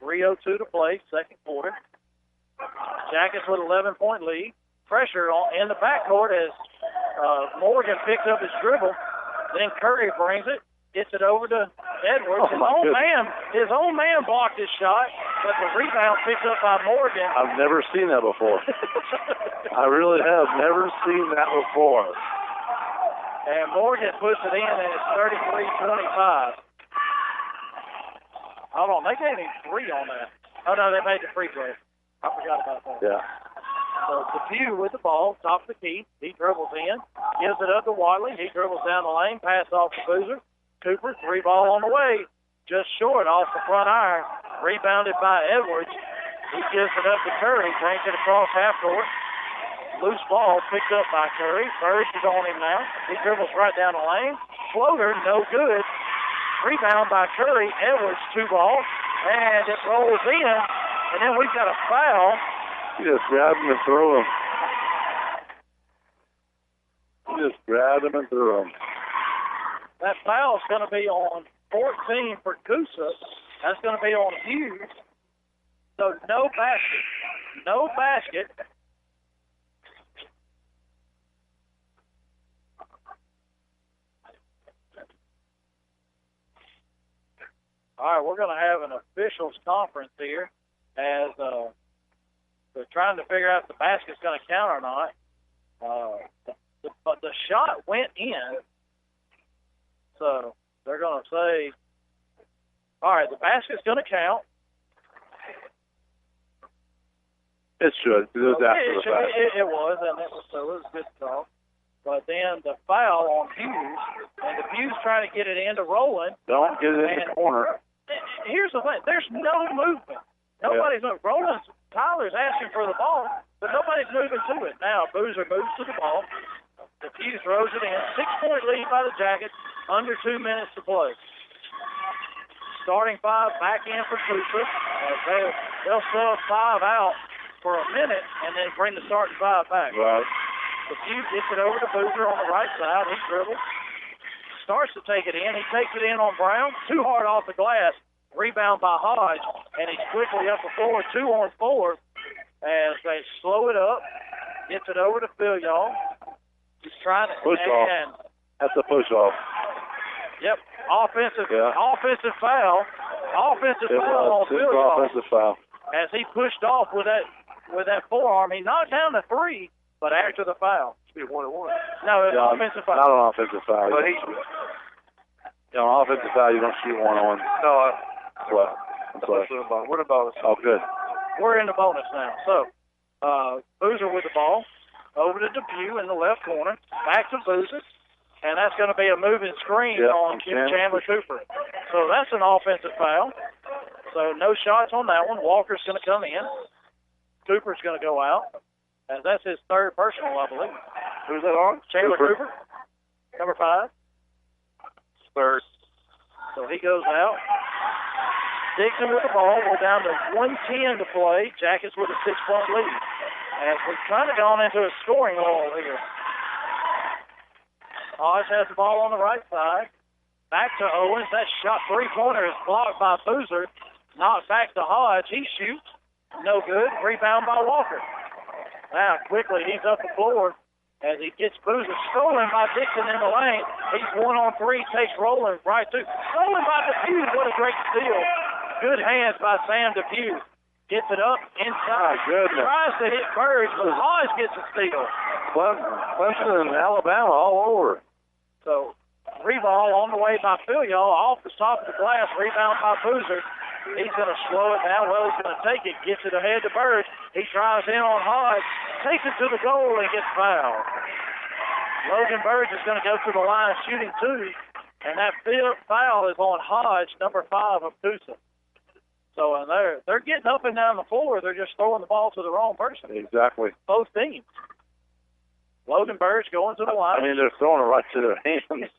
.302 to play, second quarter. Jackets with 11-point lead. Pressure in the backcourt as Morgan picks up his dribble. Then Curry brings it, gets it over to Edwards. His own man blocked his shot, but the rebound picked up by Morgan. I've never seen that before. I really have never seen that before. And Morgan puts it in, and it's 33-25. Hold on, they gave him 3 on that. Oh, no, they made the free throw. I forgot about that. Yeah. So DePue with the ball, top of the key. He dribbles in, gives it up to Watley. He dribbles down the lane, pass off to Boozer. Cooper, 3-ball on the way. Just short off the front iron. Rebounded by Edwards. He gives it up to Curry, brings it across half court. Loose ball picked up by Curry. Burge is on him now. He dribbles right down the lane. Floater, no good. Rebound by Curry. Edwards, 2-ball. And it rolls in. And then we've got a foul. He just grabbed him and threw him. That foul is going to be on 14 for Coosa. That's going to be on Hughes. So no basket. No basket. All right, we're going to have an officials conference here as they're trying to figure out if the basket's going to count or not. But the shot went in, so they're going to say, all right, the basket's going to count. It should. It was after the fact. It was, and it was a good call. But then the foul on Hughes, and the Hughes trying to get it into Rowland. Don't get it in the corner. Here's the thing. There's no movement. Nobody's moving. Tyler's asking for the ball, but nobody's moving to it. Now Boozer moves to the ball. The Hughes throws it in. 6-point lead by the Jackets. Under 2 minutes to play. Starting 5 back in for Coosa. They'll sub 5 out for a minute and then bring the starting 5 back. Right. The Hughes gets it over to Boozer on the right side. He dribbles. Starts to take it in. He takes it in on Brown. Too hard off the glass. Rebound by Hodge. And he's quickly up the floor. 2-on-4 as they slow it up. Gets it over to Phil Young. He's trying to push off. That's a push off. Yep. Offensive foul. Offensive foul on Phil Young. Offensive foul. As he pushed off with that forearm. He knocked down the 3, but after the foul. Should be 1-1. No, it's offensive foul. Not an offensive foul. But on offensive foul, you don't shoot 1-on-1. No, Well, we're in the bonus. Oh, good. We're in the bonus now. So, Boozer with the ball. Over to DePue in the left corner. Back to Boozer. and that's going to be a moving screen on Chandler Cooper. So that's an offensive foul. So no shots on that one. Walker's going to come in. Cooper's going to go out, as that's his third personal, I believe. Who's that on? Chandler Cooper, number 5. Third. So he goes out. Dixon with the ball. We're down to 1:10 to play. Jackets with a 6-point lead. As we've kind of gone into a scoring lull here. Hodge has the ball on the right side. Back to Owens. That shot three-pointer is blocked by Boozer. Knocked back to Hodge. He shoots. No good. Rebound by Walker. Now, quickly, he's up the floor as he gets Boozer. Stolen by Dixon in the lane. He's 1-on-3. Takes Rowland right through. Stolen by Depew. What a great steal. Good hands by Sam Depew. Gets it up inside. Tries to hit Burge, but Hodge gets a steal. Clemson and Alabama all over. So, Reball on the way by Phil, off the top of the glass. Rebound by Boozer. He's going to slow it down. Well, he's going to take it. Gets it ahead to Burge. He drives in on Hodge. Takes it to the goal and gets fouled. Logan Burge is going to go to the line shooting 2. And that foul is on Hodge, number 5 of Coosa. So they're getting up and down the floor. They're just throwing the ball to the wrong person. Exactly. Both teams. Logan Burge going to the line. I mean, they're throwing it right to their hands.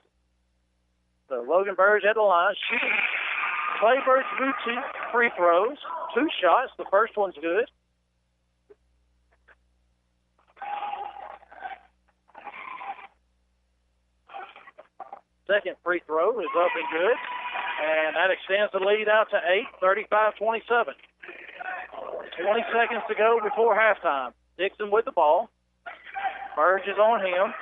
So Logan Burge at the line shooting. Claybird's do 2 free throws, 2 shots. The first one's good. Second free throw is up and good. And that extends the lead out to 8, 35-27. 20 seconds to go before halftime. Dixon with the ball. Burge is on him.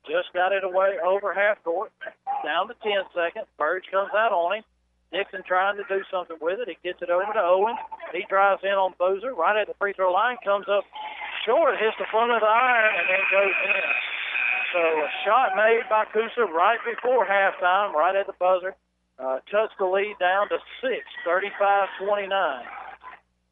Just got it away over half court. Down to 10 seconds. Burge comes out on him. Dixon trying to do something with it. He gets it over to Owens. He drives in on Boozer right at the free throw line. Comes up short, hits the front of the iron, and then goes in. So a shot made by Coosa right before halftime, right at the buzzer. Cuts the lead down to 6, 35-29.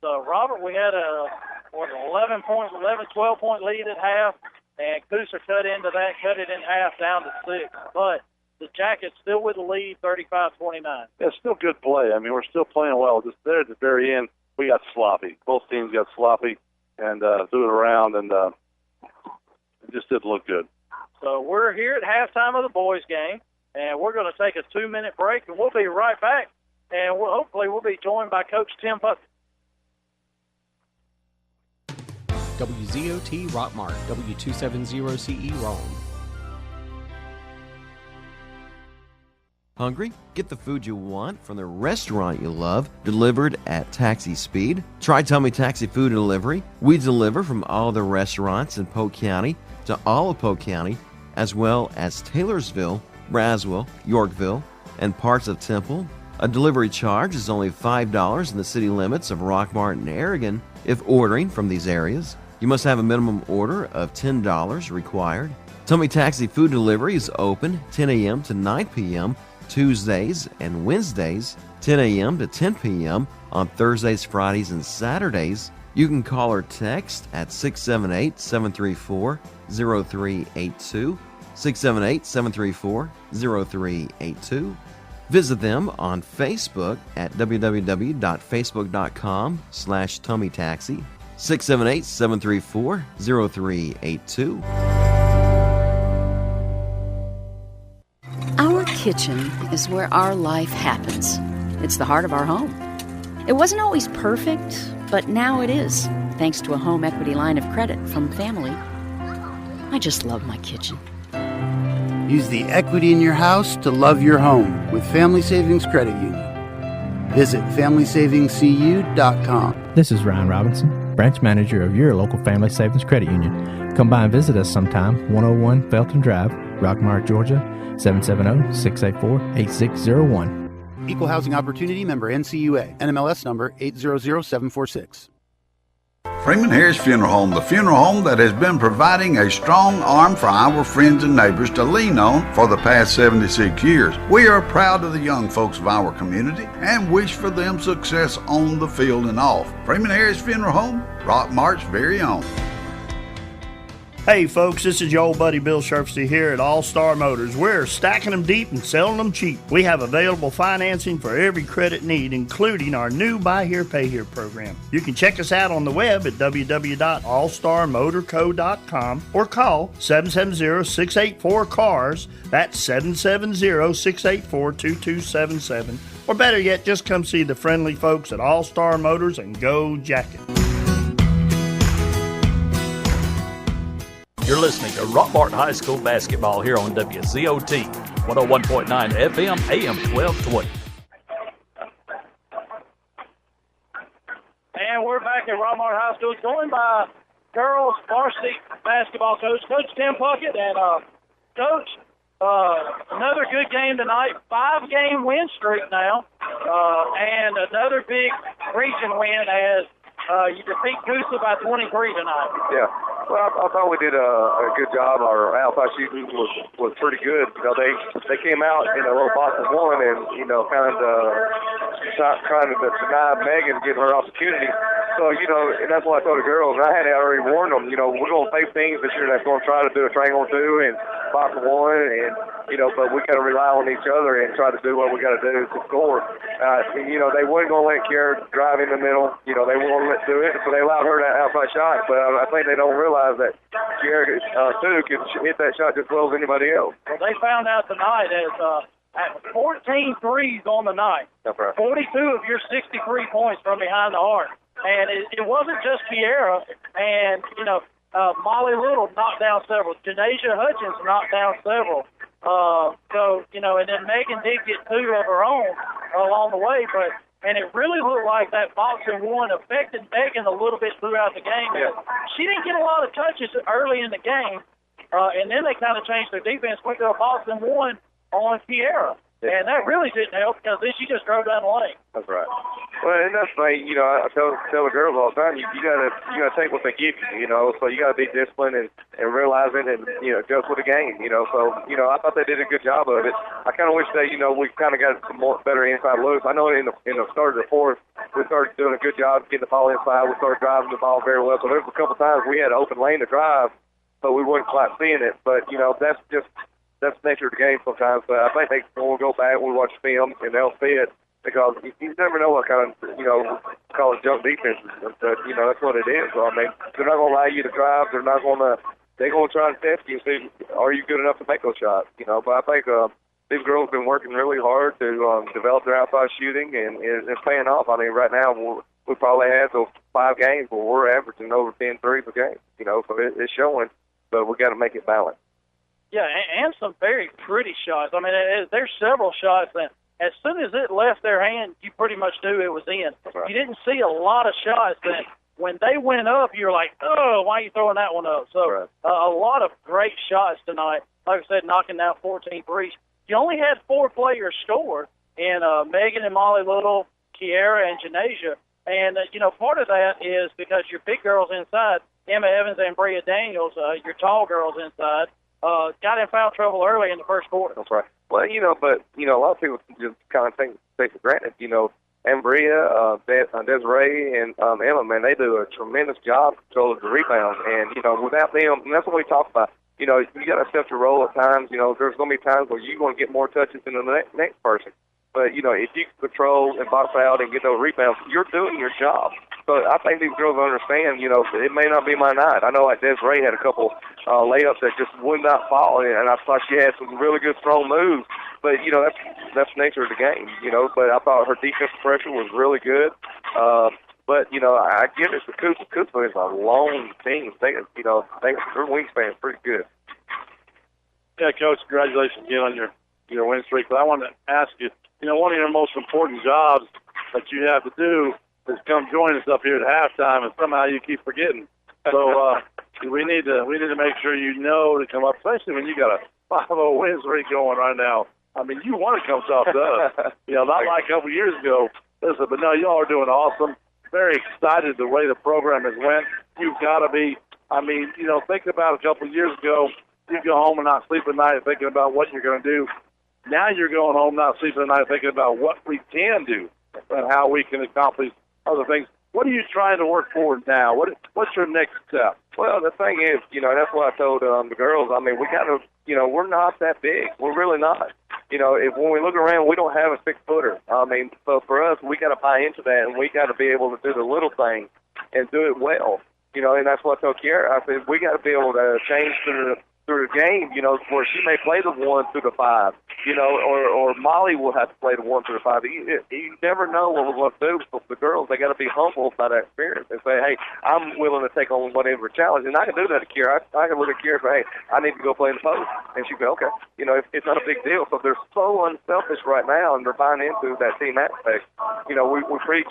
So, Robert, we had a 12-point lead at half, and Coosa cut into that, cut it in half down to 6. But the Jackets still with the lead, 35-29. It's still good play. I mean, we're still playing well. Just there at the very end, we got sloppy. Both teams got sloppy and threw it around, and it just didn't look good. So we're here at halftime of the boys' game, and we're going to take a 2-minute break, and we'll be right back. And hopefully we'll be joined by Coach Tim Puckett. WZOT Rockmart, W270CE Rome. Hungry? Get the food you want from the restaurant you love, delivered at taxi speed. Try Tummy Taxi Food Delivery. We deliver from all the restaurants in Polk County to all of Polk County, as well as Taylorsville, Braswell, Yorkville, and parts of Temple. A delivery charge is only $5 in the city limits of Rockmart and Aragon if ordering from these areas. You must have a minimum order of $10 required. Tummy Taxi Food Delivery is open 10 a.m. to 9 p.m. Tuesdays and Wednesdays, 10 a.m. to 10 p.m. on Thursdays, Fridays, and Saturdays. You can call or text at 678-734-0382, 678-734-0382. Visit them on Facebook at www.facebook.com/TummyTaxi, 678-734-0382. Our kitchen is where our life happens. It's the heart of our home. It wasn't always perfect, but now it is, thanks to a home equity line of credit from Family. I just love my kitchen. Use the equity in your house to love your home with Family Savings Credit Union. Visit FamilySavingsCU.com. This is Ryan Robinson, branch manager of your local Family Savings Credit Union. Come by and visit us sometime, 101 Felton Drive, Rockmart, Georgia, 770-684-8601. Equal Housing Opportunity member NCUA, NMLS number 800746. Freeman Harris Funeral Home, the funeral home that has been providing a strong arm for our friends and neighbors to lean on for the past 76 years. We are proud of the young folks of our community and wish for them success on the field and off. Freeman Harris Funeral Home, Rockmart's very own. Hey folks, this is your old buddy Bill Sherfsey here at All Star Motors. We're stacking them deep and selling them cheap. We have available financing for every credit need, including our new Buy Here, Pay Here program. You can check us out on the web at www.allstarmotorco.com or call 770-684-CARS. That's 770-684-2277. Or better yet, just come see the friendly folks at All Star Motors and go Jacket. You're listening to Rockmart High School basketball here on WZOT, 101.9 FM, AM 1220. And we're back at Rockmart High School, joined by girls varsity basketball coach, Coach Tim Puckett. And, Coach, another good game tonight, 5-game win streak now, and another big region win as you defeat Coosa by 23 tonight. Yeah. Well, I thought we did a good job. Our outside shooting was pretty good. You know, they came out in a low box of one and, you know, kind of trying to deny Megan getting her opportunity. So, you know, and that's what I told the girls. And I had already warned them, you know, we're going to face teams this year that's going to try to do a triangle 2 and box of 1. And, you know, but we got to rely on each other and try to do what we got to do to score. You know, they weren't going to let Kiara drive in the middle. You know, they weren't going to let do it. So they allowed her that outside shot. But I think they don't realize that Kiara, too, can hit that shot just as well as anybody else. Well, they found out tonight as at 14 threes on the night. That's right. 42 of your 63 points from behind the arc. And it wasn't just Kiara. And, you know, Molly Little knocked down several. Janasia Hutchins knocked down several. So, you know, and then Megan did get 2 of her own along the way. And it really looked like that boxing 1 affected Megan a little bit throughout the game. Yeah. She didn't get a lot of touches early in the game. And then they kind of changed their defense, went to a boxing 1 on Kiara. Yeah. And that really didn't help because then she just drove down the lane. That's right. Well, and that's the thing, you know, I tell the girls all the time, you gotta take what they give you, you know, so you gotta be disciplined and realize it and, you know, adjust with the game, you know. So, you know, I thought they did a good job of it. I kind of wish that, you know, we kind of got some more better inside looks. I know in the start of the fourth, we started doing a good job getting the ball inside. We started driving the ball very well. So there was a couple times we had an open lane to drive, but we weren't quite seeing it. But, you know, that's the nature of the game sometimes. But I think we'll go back, we'll watch film, and they'll see it. Because you never know what kind of, you know, call it junk defense. But, you know, that's what it is. So, I mean, they're not going to allow you to drive. They're going to try and test you and see, are you good enough to make those shots? You know, but I think these girls have been working really hard to develop their outside shooting, and it's paying off. I mean, right now, we probably have those 5 games where we're averaging over 10 threes a game. You know, so it's showing, but we got to make it balanced. Yeah, and some very pretty shots. I mean, there's several shots that as soon as it left their hand, you pretty much knew it was in. Right. You didn't see a lot of shots that when they went up, you're like, oh, why are you throwing that one up? So right. A lot of great shots tonight. Like I said, knocking down 14 threes. You only had 4 players score in Megan and Molly Little, Kiara, and Janasia. And, you know, part of that is because your big girls inside, Emma Evans and Bria Daniels, your tall girls inside, got in foul trouble early in the first quarter. That's right. Well, you know, but, you know, a lot of people just kind of take for granted, you know, Ambria, Desiree, and Emma, man, they do a tremendous job controlling the rebound. And, you know, without them, and that's what we talk about, you know, you got to accept your role at times. You know, there's going to be times where you're going to get more touches than the next person. But, you know, if you control and box out and get those rebounds, you're doing your job. So I think these girls understand, you know, it may not be my night. I know like Desiree had a couple layups that just would not fall, and I thought she had some really good strong moves. But, you know, that's the nature of the game, you know. But I thought her defensive pressure was really good. But, you know, I give it to Coosa. Coosa is a long team. Their wingspan is pretty good. Yeah, Coach, congratulations again on your win streak. But I want to ask you, you know, one of your most important jobs that you have to do is come join us up here at halftime, and somehow you keep forgetting. So we need to make sure you know to come up, especially when you got a 5-0 win streak going right now. I mean, you want to come talk to us. You know, not like a couple years ago. Listen, but no, y'all are doing awesome. Very excited the way the program has went. You've got to be. I mean, you know, think about a couple of years ago, you go home and not sleep at night thinking about what you're going to do. Now you're going home not sleeping at night thinking about what we can do and how we can accomplish other things. what are you trying to work forward now? What's your next step? Well, the thing is, that's what I told the girls. I mean, we got to, we're not that big. We're really not. When we look around, we don't have a 6-footer. I mean, so for us, we got to buy into that, and we got to be able to do the little things and do it well. And that's what I told Kiara. I said, we got to be able to change through the game, where she may play the 1 through the 5, or Molly will have to play the 1 through the 5. You never know what we're going to do. So the girls, they got to be humble by that experience and say, hey, I'm willing to take on whatever challenge. And I can do that to Kiara. I can look at Kiara and say, hey, I need to go play in the post. And she'll go, okay. It's not a big deal. So they're so unselfish right now, and they're buying into that team aspect. We preach,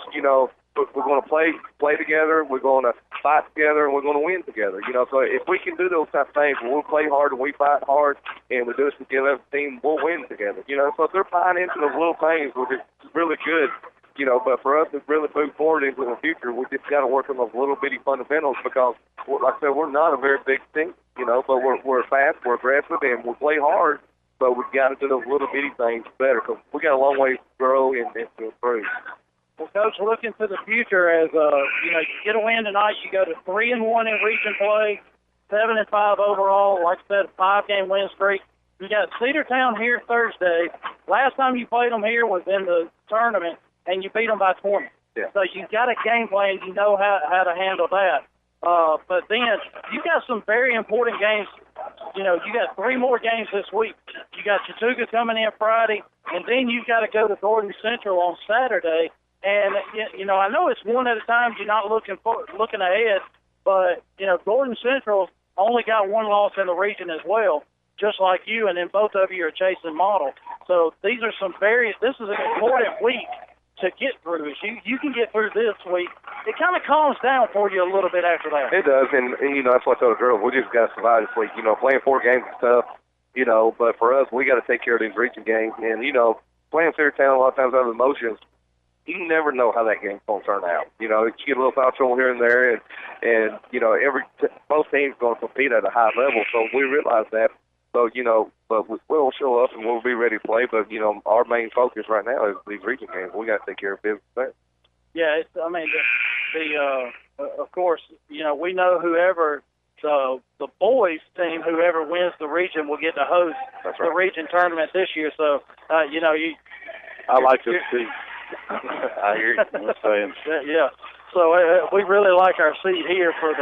we're going to play together, we're going to fight together, and we're going to win together. So if we can do those type of things, we'll play hard and we fight hard, and we do it together as a team, we'll win together. So if they're buying into those little things, which is really good, but for us to really move forward into the future, we just got to work on those little bitty fundamentals because, like I said, we're not a very big team, but we're fast, we're aggressive, and we play hard, but we've got to do those little bitty things better because we got a long way to grow and to improve. Well, Coach, looking to the future, as you get a win tonight, you go to 3-1 in region play, 7-5 overall. Like I said, a 5-game win streak. You got Cedartown here Thursday. Last time you played them here was in the tournament, and you beat them by 20. Yeah. So you got a game plan. You know how to handle that. But then you got some very important games. You got 3 more games this week. You got Chattooga coming in Friday, and then you've got to go to Gordon Central on Saturday. And, I know it's one at a time. You're not looking ahead. But, Gordon Central only got 1 loss in the region as well, just like you, and then both of you are chasing model. So this is an important week to get through. If you can get through this week, it kind of calms down for you a little bit after that. It does, and that's what I told the girls. We just got to survive this week. Playing 4 games is tough, but for us, we got to take care of these region games. And, playing Cedartown a lot of times out of emotions, you never know how that game's going to turn out. You get a little foul trouble here and there, and both teams going to compete at a high level, so we realize that. So, but we'll show up and we'll be ready to play, but, our main focus right now is these region games. We got to take care of business there. Yeah, of course, we know whoever the boys team, whoever wins the region, will get to host the region tournament this year. So, I like this team. I hear you saying. Yeah. So we really like our seat here for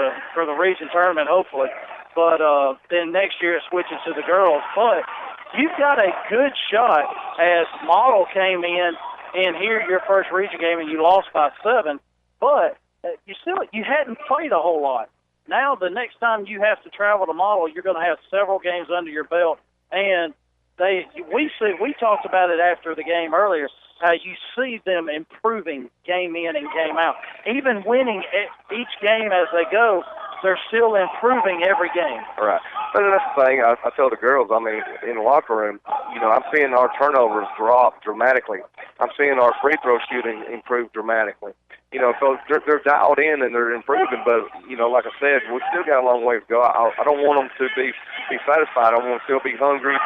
the region tournament, hopefully. But then next year it switches to the girls. But you've got a good shot as Model came in and here your first region game and you lost by 7. But you hadn't played a whole lot. Now the next time you have to travel to Model, you're going to have several games under your belt. And we talked about it after the game earlier, how you see them improving game in and game out. Even winning each game as they go, they're still improving every game. Right. But that's the thing. I tell the girls, in the locker room, I'm seeing our turnovers drop dramatically. I'm seeing our free throw shooting improve dramatically. So they're dialed in and they're improving, but, like I said, we still got a long way to go. I don't want them to be satisfied. I want them to still be hungry,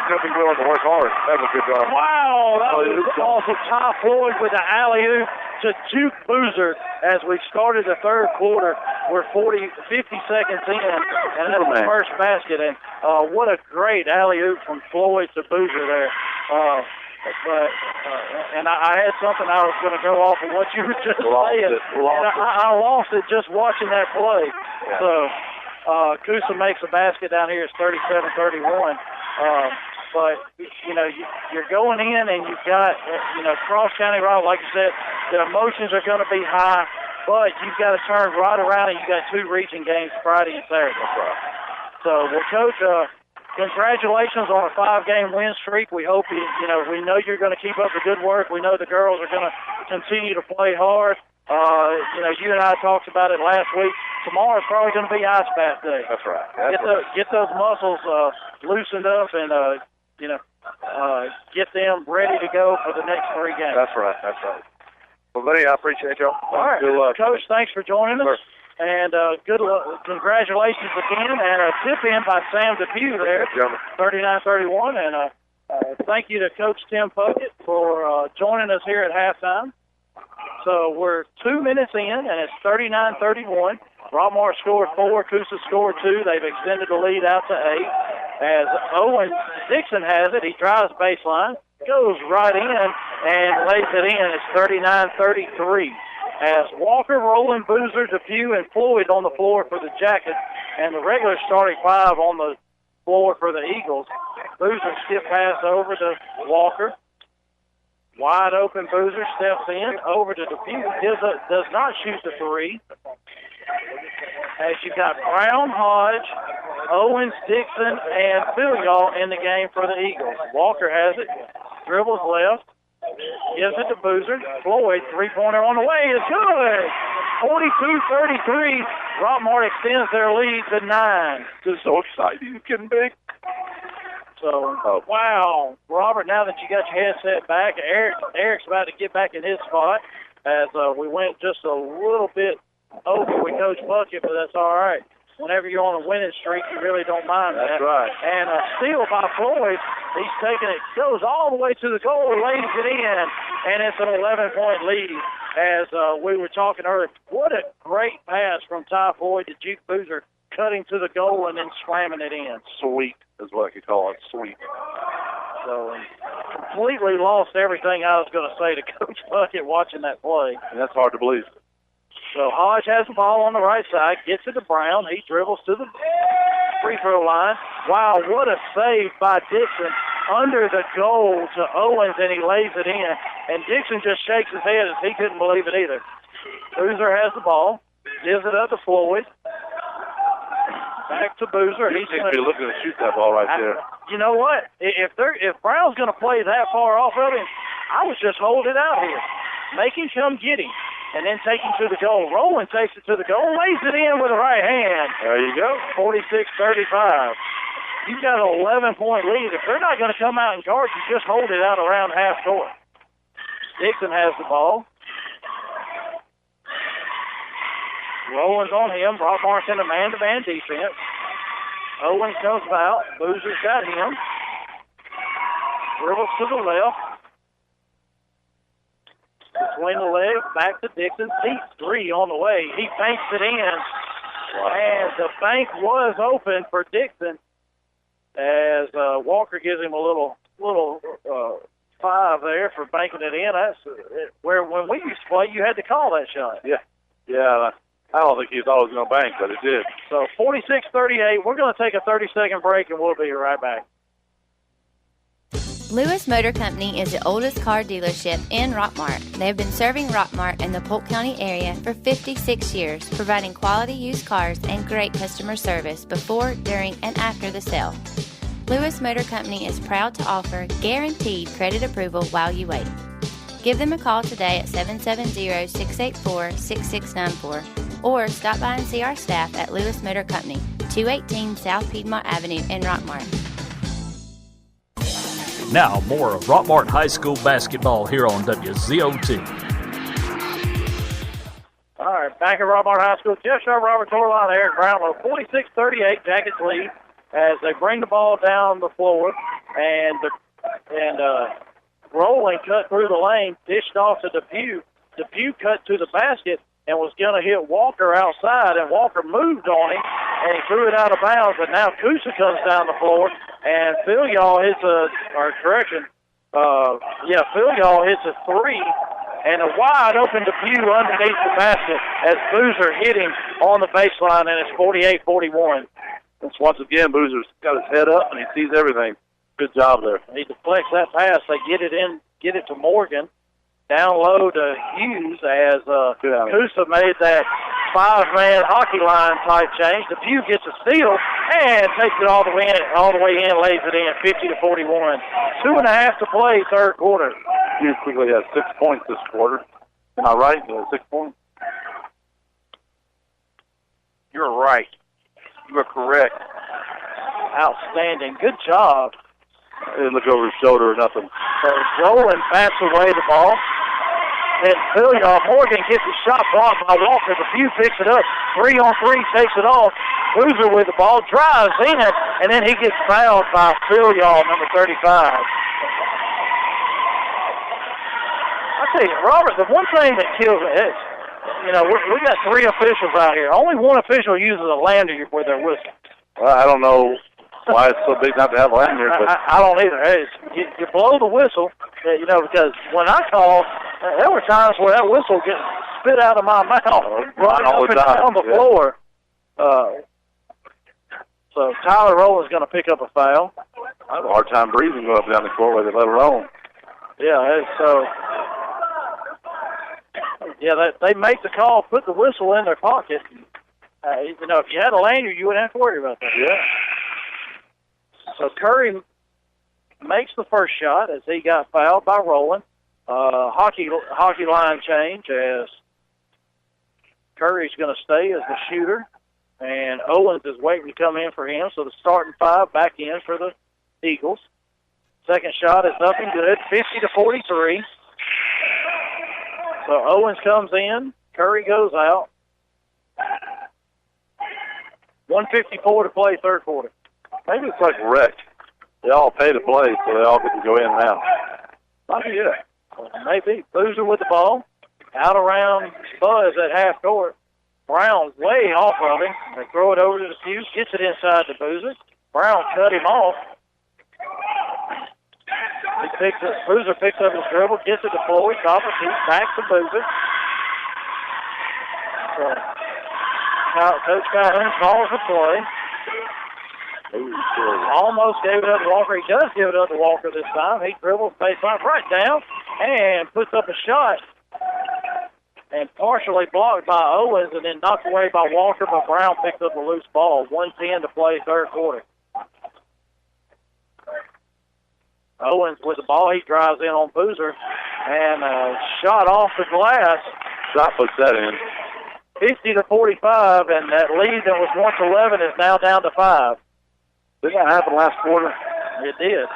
still be willing to work hard. That was a good job. Wow, that was awesome. Ty Floyd with the alley-oop to Duke Boozer as we started the third quarter. We're 50 seconds in, and that's the first basket. And what a great alley-oop from Floyd to Boozer there. And I had something I was going to go off of what you were just saying. I lost it just watching that play. Yeah. So Coosa makes a basket down here. It's 37-31. But, you're going in and you've got, cross-county rival. Like you said, the emotions are going to be high, but you've got to turn right around and you've got 2 region games Friday and Saturday. So, well, Coach, congratulations on a 5-game win streak. We hope we know you're going to keep up the good work. We know the girls are going to continue to play hard. You and I talked about it last week. Tomorrow's probably going to be ice bath day. That's right. Get those muscles loosened up and get them ready to go for the next 3 games. That's right. Well, buddy, I appreciate y'all. All right, good luck, Coach. Thanks for joining us. Sure. And good luck. Congratulations again, and a tip-in by Sam Depew there, 39-31. And thank you to Coach Tim Puckett for joining us here at halftime. So we're 2 minutes in, and it's 39-31. Rockmart scored 4, Coosa scored 2. They've extended the lead out to 8. As Owen Dixon has it, he drives baseline, goes right in, and lays it in. It's 39-33. As Walker, Rowland, Boozer, Depew, and Floyd on the floor for the Jackets, and the regular starting 5 on the floor for the Eagles. Boozer skip pass over to Walker. Wide open Boozer steps in, over to Depew, does not shoot the 3. As you got Brown, Hodge, Owens, Dixon, and Phil in the game for the Eagles. Walker has it, dribbles left, gives it to Boozer. Floyd, three-pointer on the way, is good. 42-33. Rockmart extends their lead to 9. Just so exciting, it's getting big. So, wow. Robert, now that you got your headset back, Eric's about to get back in his spot as we went just a little bit over with Coach Bucket, but that's all right. Whenever you're on a winning streak, you really don't mind that. That's right. And a steal by Floyd. He's taking it, goes all the way to the goal, lays it in, and it's an 11-point lead. As we were talking earlier, what a great pass from Ty Floyd to Duke Boozer, cutting to the goal and then slamming it in. Sweet is what I could call it, sweet. So completely lost everything I was going to say to Coach Bucket watching that play. And that's hard to believe. So Hodge has the ball on the right side, gets it to Brown. He dribbles to the free throw line. Wow, what a save by Dixon under the goal to Owens, and he lays it in. And Dixon just shakes his head as he couldn't believe it either. Boozer has the ball, gives it up to Floyd. Back to Boozer. He's going to be looking to shoot that ball right there. You know what? If Brown's going to play that far off of him, I would just hold it out here. Make him come get him, and then take him to the goal. Rowland takes it to the goal, lays it in with the right hand. There you go. 46-35. You've got an 11-point lead. If they're not going to come out and guard you, just hold it out around half court. Dixon has the ball. Rowland's on him. Rockmart's in a man-to-man defense. Owens comes out. Boozer's got him. Dribbles to the left. Between the legs, back to Dixon. Deep 3 on the way. He banks it in. And the bank was open for Dixon as Walker gives him a little 5 there for banking it in. That's where when we used to play, you had to call that shot. Yeah. I don't think he thought it was going to bank, but it did. So 46-38. We're going to take a 30-second break, and we'll be right back. Lewis Motor Company is the oldest car dealership in Rockmart. They have been serving Rockmart and the Polk County area for 56 years, providing quality used cars and great customer service before, during, and after the sale. Lewis Motor Company is proud to offer guaranteed credit approval while you wait. Give them a call today at 770-684-6694 or stop by and see our staff at Lewis Motor Company, 218 South Piedmont Avenue in Rockmart. Now, more of Rockmart High School basketball here on WZOT. All right, back at Rockmart High School. Jeff Sharp, Robert Torline, Eric Brownlow. 46-38, Jackets lead as they bring the ball down the floor, and Rowland cut through the lane, dished off to Depew. Depew cut to the basket and was going to hit Walker outside, and Walker moved on him, and he threw it out of bounds, but now Coosa comes down the floor, and Phil hits Phil hits a 3, and a wide open Depew underneath the basket as Boozer hit him on the baseline, and it's 48-41. That's once again, Boozer's got his head up, and he sees everything. Good job there. He deflects that pass. They get it to Morgan. Down low to Hughes as Coosa made that 5-man hockey line type change. Depew gets a steal and takes it all the way in, lays it in, 50-41. 2.5 to play, third quarter. Hughes quickly has 6 points this quarter. Am I right? He has 6 points. You're right. You are correct. Outstanding. Good job. He didn't look over his shoulder or nothing. So Rowland bats away the ball. And Morgan gets a shot blocked by Walker. The Depew picks it up. 3-on-3, takes it off. Boozer with the ball, drives in, and then he gets fouled by Phil, number 35. I tell you, Robert, the one thing that kills me is, we got 3 officials out here. Only one official uses a lanyard with their whistle. Well, I don't know why it's so big not to have a lanyard, but I don't either. You blow the whistle, because when I call, there were times where that whistle gets spit out of my mouth, running up and down the floor. So Tyler Rowland's going to pick up a foul. I have a hard time breathing going up and down the court where they let it roll. Yeah, so they make the call, put the whistle in their pocket. If you had a lanyard, you wouldn't have to worry about that. Yeah. So Curry makes the first shot as he got fouled by Rowland. Hockey line change as Curry's going to stay as the shooter, and Owens is waiting to come in for him. So the starting 5 back in for the Eagles. Second shot is nothing good, 50-43. So Owens comes in, Curry goes out. 1:54 to play, third quarter. Maybe it's like rec. They all pay to play, so they all get to go in and out. Maybe. Boozer with the ball. Out around Buzz at half court. Brown's way off of him. They throw it over to the Fuse, gets it inside to Boozer. Brown cut him off. Boozer picks up his dribble, gets it to Floyd, top of feet, back to Boozer. So, Coach Calhoun calls the play. Almost gave it up to Walker. He does give it up to Walker this time. He dribbles baseline right down and puts up a shot. And partially blocked by Owens and then knocked away by Walker, but Brown picks up a loose ball. 1:10 to play, third quarter. Owens with the ball. He drives in on Boozer and shot off the glass. Shot puts that in. 50-45, and that lead that was once 11 is now down to 5. Didn't that happen last quarter? It did.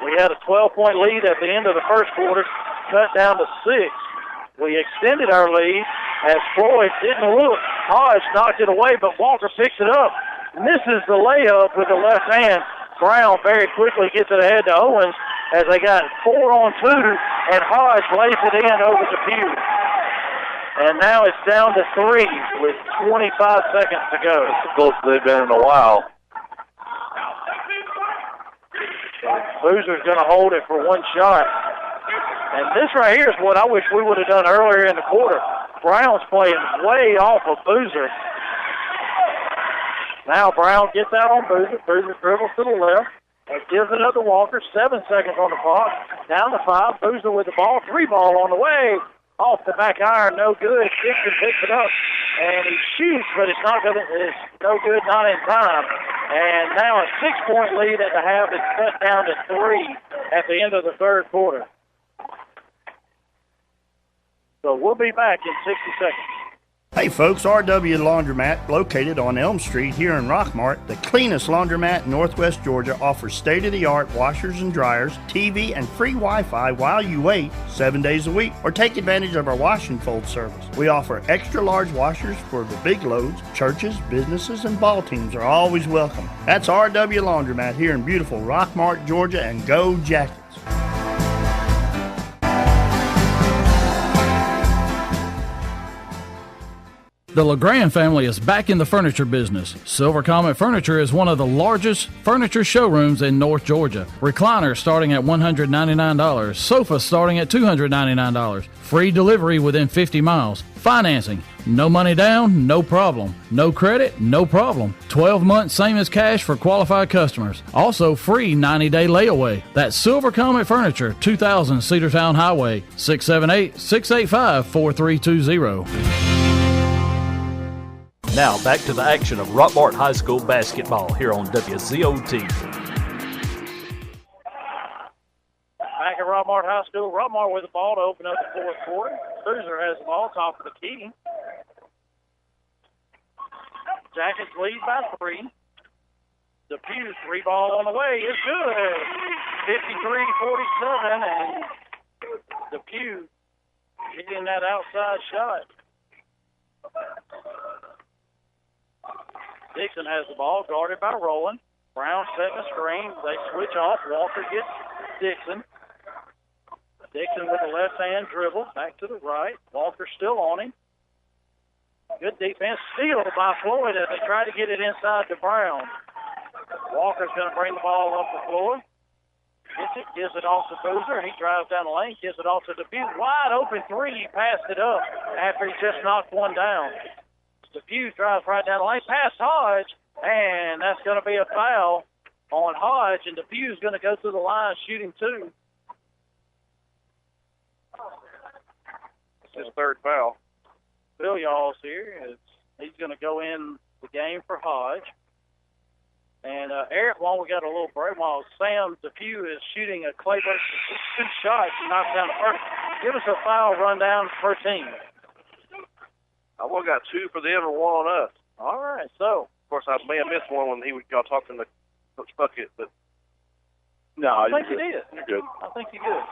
We had a 12-point lead at the end of the first quarter, cut down to 6. We extended our lead as Floyd didn't look. Hodge knocked it away, but Walker picks it up. Misses the layup with the left hand. Brown very quickly gets it ahead to Owens as they got 4-on-2, and Hodge lays it in over to Pugh. And now it's down to 3 with 25 seconds to go. That's the closest they've been in a while. Boozer's going to hold it for one shot. And this right here is what I wish we would have done earlier in the quarter. Brown's playing way off of Boozer. Now Brown gets out on Boozer. Boozer dribbles to the left and gives it up to Walker. 7 seconds on the clock. Down to 5. Boozer with the ball. 3 ball on the way. Off the back iron, no good. Dixon picks it up, and he shoots, but it's no good, not in time. And now a 6-point lead at the half is cut down to 3 at the end of the third quarter. So we'll be back in 60 seconds. Hey folks, RW Laundromat, located on Elm Street here in Rockmart, the cleanest laundromat in Northwest Georgia, offers state-of-the-art washers and dryers, TV, and free Wi-Fi while you wait 7 days a week, or take advantage of our wash and fold service. We offer extra-large washers for the big loads. Churches, businesses, and ball teams are always welcome. That's RW Laundromat here in beautiful Rockmart, Georgia, and go Jackets! The LeGrand family is back in the furniture business. Silver Comet Furniture is one of the largest furniture showrooms in North Georgia. Recliners starting at $199. Sofas starting at $299. Free delivery within 50 miles. Financing. No money down, no problem. No credit, no problem. 12 months, same as cash for qualified customers. Also free 90-day layaway. That's Silver Comet Furniture, 2000 Cedartown Highway, 678-685-4320. Now back to the action of Rockmart High School basketball here on WZOT. Back at Rockmart High School, Rockmart with the ball to open up the fourth quarter. Boozer has the ball, top of the key. Jackets lead by 3. The Pew 3 ball on the way is good. 53-47, and the Pew hitting that outside shot. Dixon has the ball, guarded by Rowland. Brown setting a screen. They switch off. Walker gets Dixon. Dixon with the left hand dribble, back to the right. Walker still on him. Good defense, steal by Floyd as they try to get it inside to Brown. Walker's going to bring the ball up the floor. Gets it, gives it off to Boozer. He drives down the lane, gives it off to Depew. Wide open three, he passed it up after he just knocked one down. Depew drives right down the lane, past Hodge, and that's going to be a foul on Hodge, and Depew's going to go to the line shooting two. It's his third foul. Phil Yawls here. He's going to go in the game for Hodge. And Eric, while we got a little break, while Sam Depew is shooting a Clayburgh 2 shots, knocks down the first. Give us a foul rundown per team. I only got 2 for them and 1 on us. All right, so. Of course, I may have missed one when y'all talking to Coach Bucket, but. No, I think you did. You're good. I think you did.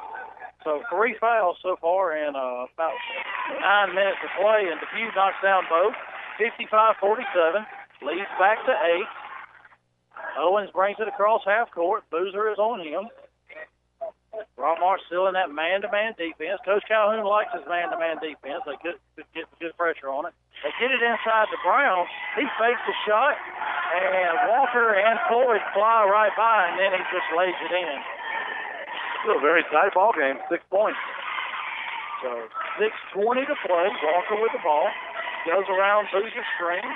So 3 fouls so far in about 9 minutes of play, and Depew knocks down both. 55-47, leads back to 8. Owens brings it across half court. Boozer is on him. Rockmart still in that man-to-man defense. Coach Calhoun likes his man-to-man defense. They could get good pressure on it. They get it inside to Brown. He fakes the shot, and Walker and Floyd fly right by, and then he just lays it in. Still a very tight ball game, 6 points. So 6:20 to play. Walker with the ball. Goes around Boozer's screen.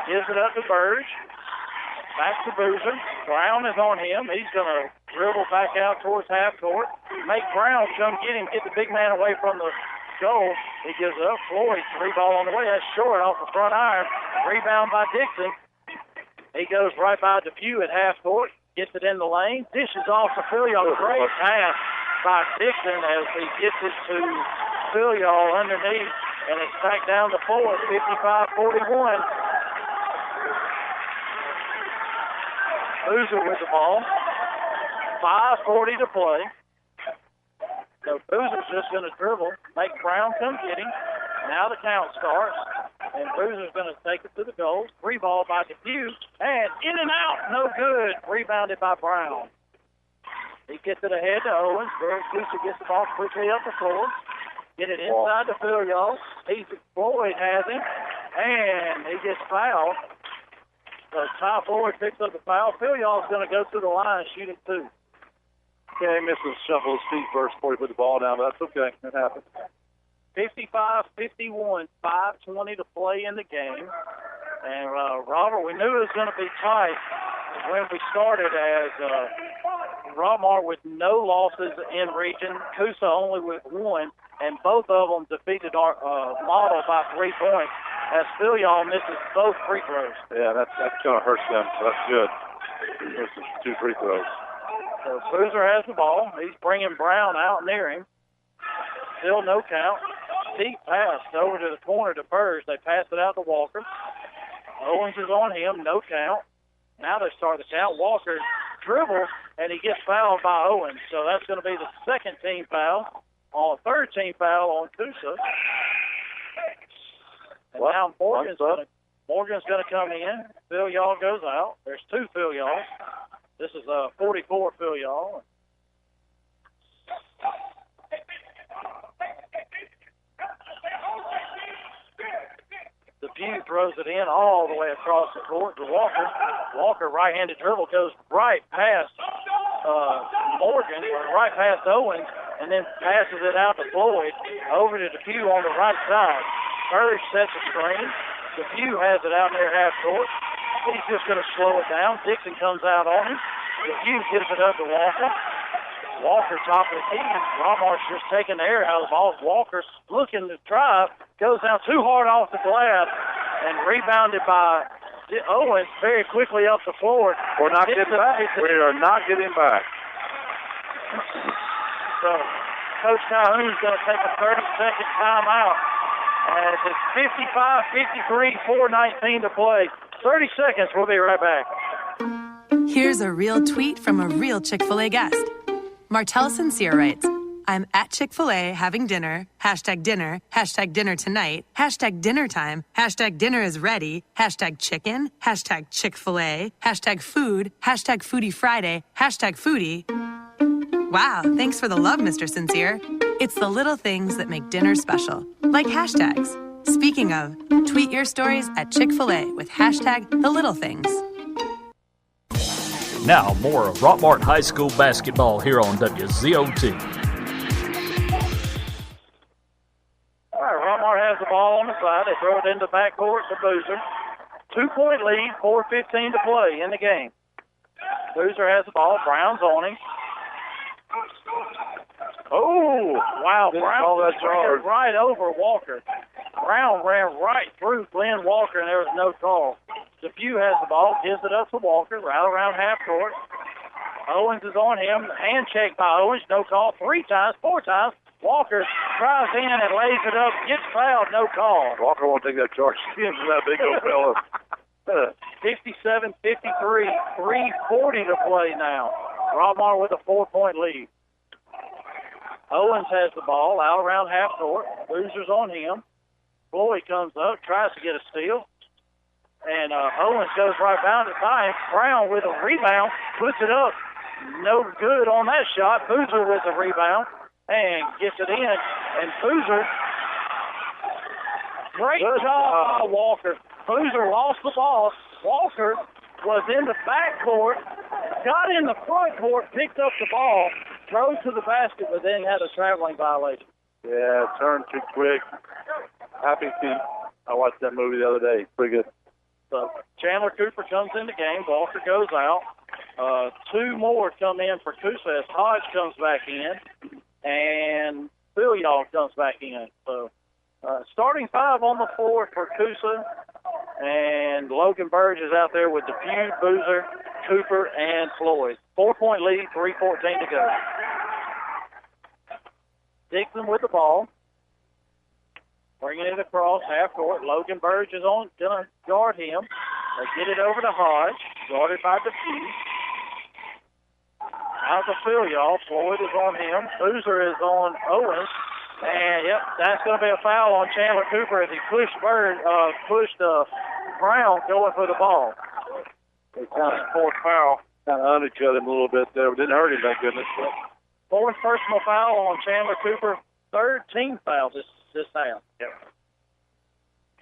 Gives it up to Burge. Back to Boozer. Brown is on him. He's going to dribble back out towards half court. Make Brown come get him, get the big man away from the goal. He gives up. Floyd, 3 ball on the way. That's short off the front iron. Rebound by Dixon. He goes right by Depew at half court. Gets it in the lane. Dishes off to Philiol. Great pass by Dixon as he gets it to Philiol underneath. And it's back down the floor, 55-41. Boozer with the ball. 5:40 to play. So Boozer's just going to dribble, make Brown come get him. Now the count starts, and Boozer's going to take it to the goal. 3 ball by Depew, and in and out, no good. Rebounded by Brown. He gets it ahead to Owens. Coosa gets the ball quickly up the floor. Get it inside to Philiol. Floyd has him, and he gets fouled. So Ty Floyd picks up the foul. Philiol's going to go to the line shooting 2. Okay, misses shuffle his feet first before he put the ball down, but that's okay. It happens. 55-51, 5:20 to play in the game. And, Robert, we knew it was going to be tight when we started as Rockmart with no losses in region, Coosa only with 1, and both of them defeated our Model by 3 points as Philiol misses both free throws. Yeah, that's going to hurt them, so that's good. Misses 2 free throws. So Boozer has the ball. He's bringing Brown out near him. Still no count. Deep pass over to the corner to Burge. They pass it out to Walker. Owens is on him. No count. Now they start the count. Walker dribbles, and he gets fouled by Owens. So that's going to be the second team foul. On third team foul on Coosa. And now Morgan's going to come in. Phil Yaw goes out. There's 2 Phil Yaws. This is 44 Phil Yaw. Depew throws it in all the way across the court to Walker. Walker, right-handed dribble, goes right past Morgan, or right past Owens, and then passes it out to Floyd over to Depew on the right side. Burge sets the screen. Depew has it out near half court. He's just going to slow it down. Dixon comes out on him. Depew gives it up to Walker. Walker top of the key. Rockmart's just taking the air out of the ball. Walker's looking to drive. Goes down too hard off the glass and rebounded by Owens very quickly up the floor. We're not getting back. We are not getting back. So Coach Calhoun's going to take a 30-second timeout. As it's 55-53, 4:19 to play. 30 seconds. We'll be right back. Here's a real tweet from a real Chick-fil-A guest. Martell Sincere writes, I'm at Chick-fil-A having dinner, dinner tonight, dinner time, dinner is ready, chicken, Chick-fil-A, food, Foodie Friday, foodie. Wow, thanks for the love, Mr. Sincere. It's the little things that make dinner special, like hashtags. Speaking of, tweet your stories at Chick-fil-A with hashtag the little things. Now, more of Rockmart High School basketball here on WZOT. All right, Rockmart has the ball on the side. They throw it into backcourt to Boozer. 2-point lead, 4:15 to play in the game. Boozer has the ball. Brown's on him. Oh, wow. Brown ran right over Walker. Brown ran right through Glenn Walker, and there was no call. Depew has the ball, gives it up to Walker, right around half court. Owens is on him. Hand check by Owens, no call. 3 times, 4 times. Walker drives in and lays it up, gets fouled, no call. Walker won't take that charge. He's that big old fella. 57-53, 3:40 to play now. Rockmart with a 4-point lead. Owens has the ball out around half court. Boozer's on him. Floyd comes up, tries to get a steal. And Owens goes right by him. Brown with a rebound, puts it up. No good on that shot. Boozer with a rebound and gets it in. And Boozer, great job by Walker. Boozer lost the ball. Walker was in the backcourt, got in the front court, picked up the ball, drove to the basket, but then had a traveling violation. Yeah, turned too quick. Happy feet. I watched that movie the other day. Pretty good. So Chandler Cooper comes in the game. Walker goes out. 2 more come in for Coosa as Hodge comes back in, and Phil comes back in. So starting 5 on the floor for Coosa, and Logan Burge is out there with Depew, Boozer, Cooper, and Floyd. 4-point lead, 3:14 to go. Dixon with the ball. Bringing it across half court. Logan Burge is going to guard him. They get it over to Hodge, guarded by Depew. Out to Phil, y'all. Floyd is on him. Boozer is on Owens. And, yep, that's going to be a foul on Chandler Cooper as he pushed Brown going for the ball. They kind of 4th foul. Kind of undercut him a little bit there. Didn't hurt him, thank goodness. 4th personal foul on Chandler Cooper. 3rd team foul this half. Yep.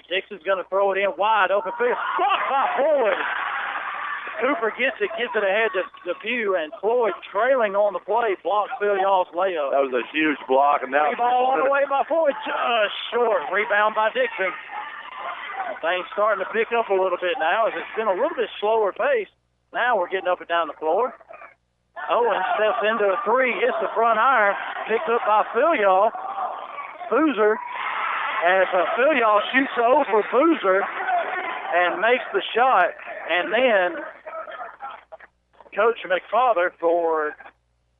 Dixon's going to throw it in wide open field. Blocked by Floyd. Cooper gets it ahead to Depew, and Floyd trailing on the play blocks Phil Y'all's layup. That was a huge block, and now ball on the way by Floyd, just short. Rebound by Dixon. Things starting to pick up a little bit now as it's been a little bit slower pace. Now we're getting up and down the floor. Owens steps into a 3, hits the front iron, picked up by Phil Y'all. Boozer, as Phil Y'all shoots over Boozer and makes the shot, and then Coach McFather for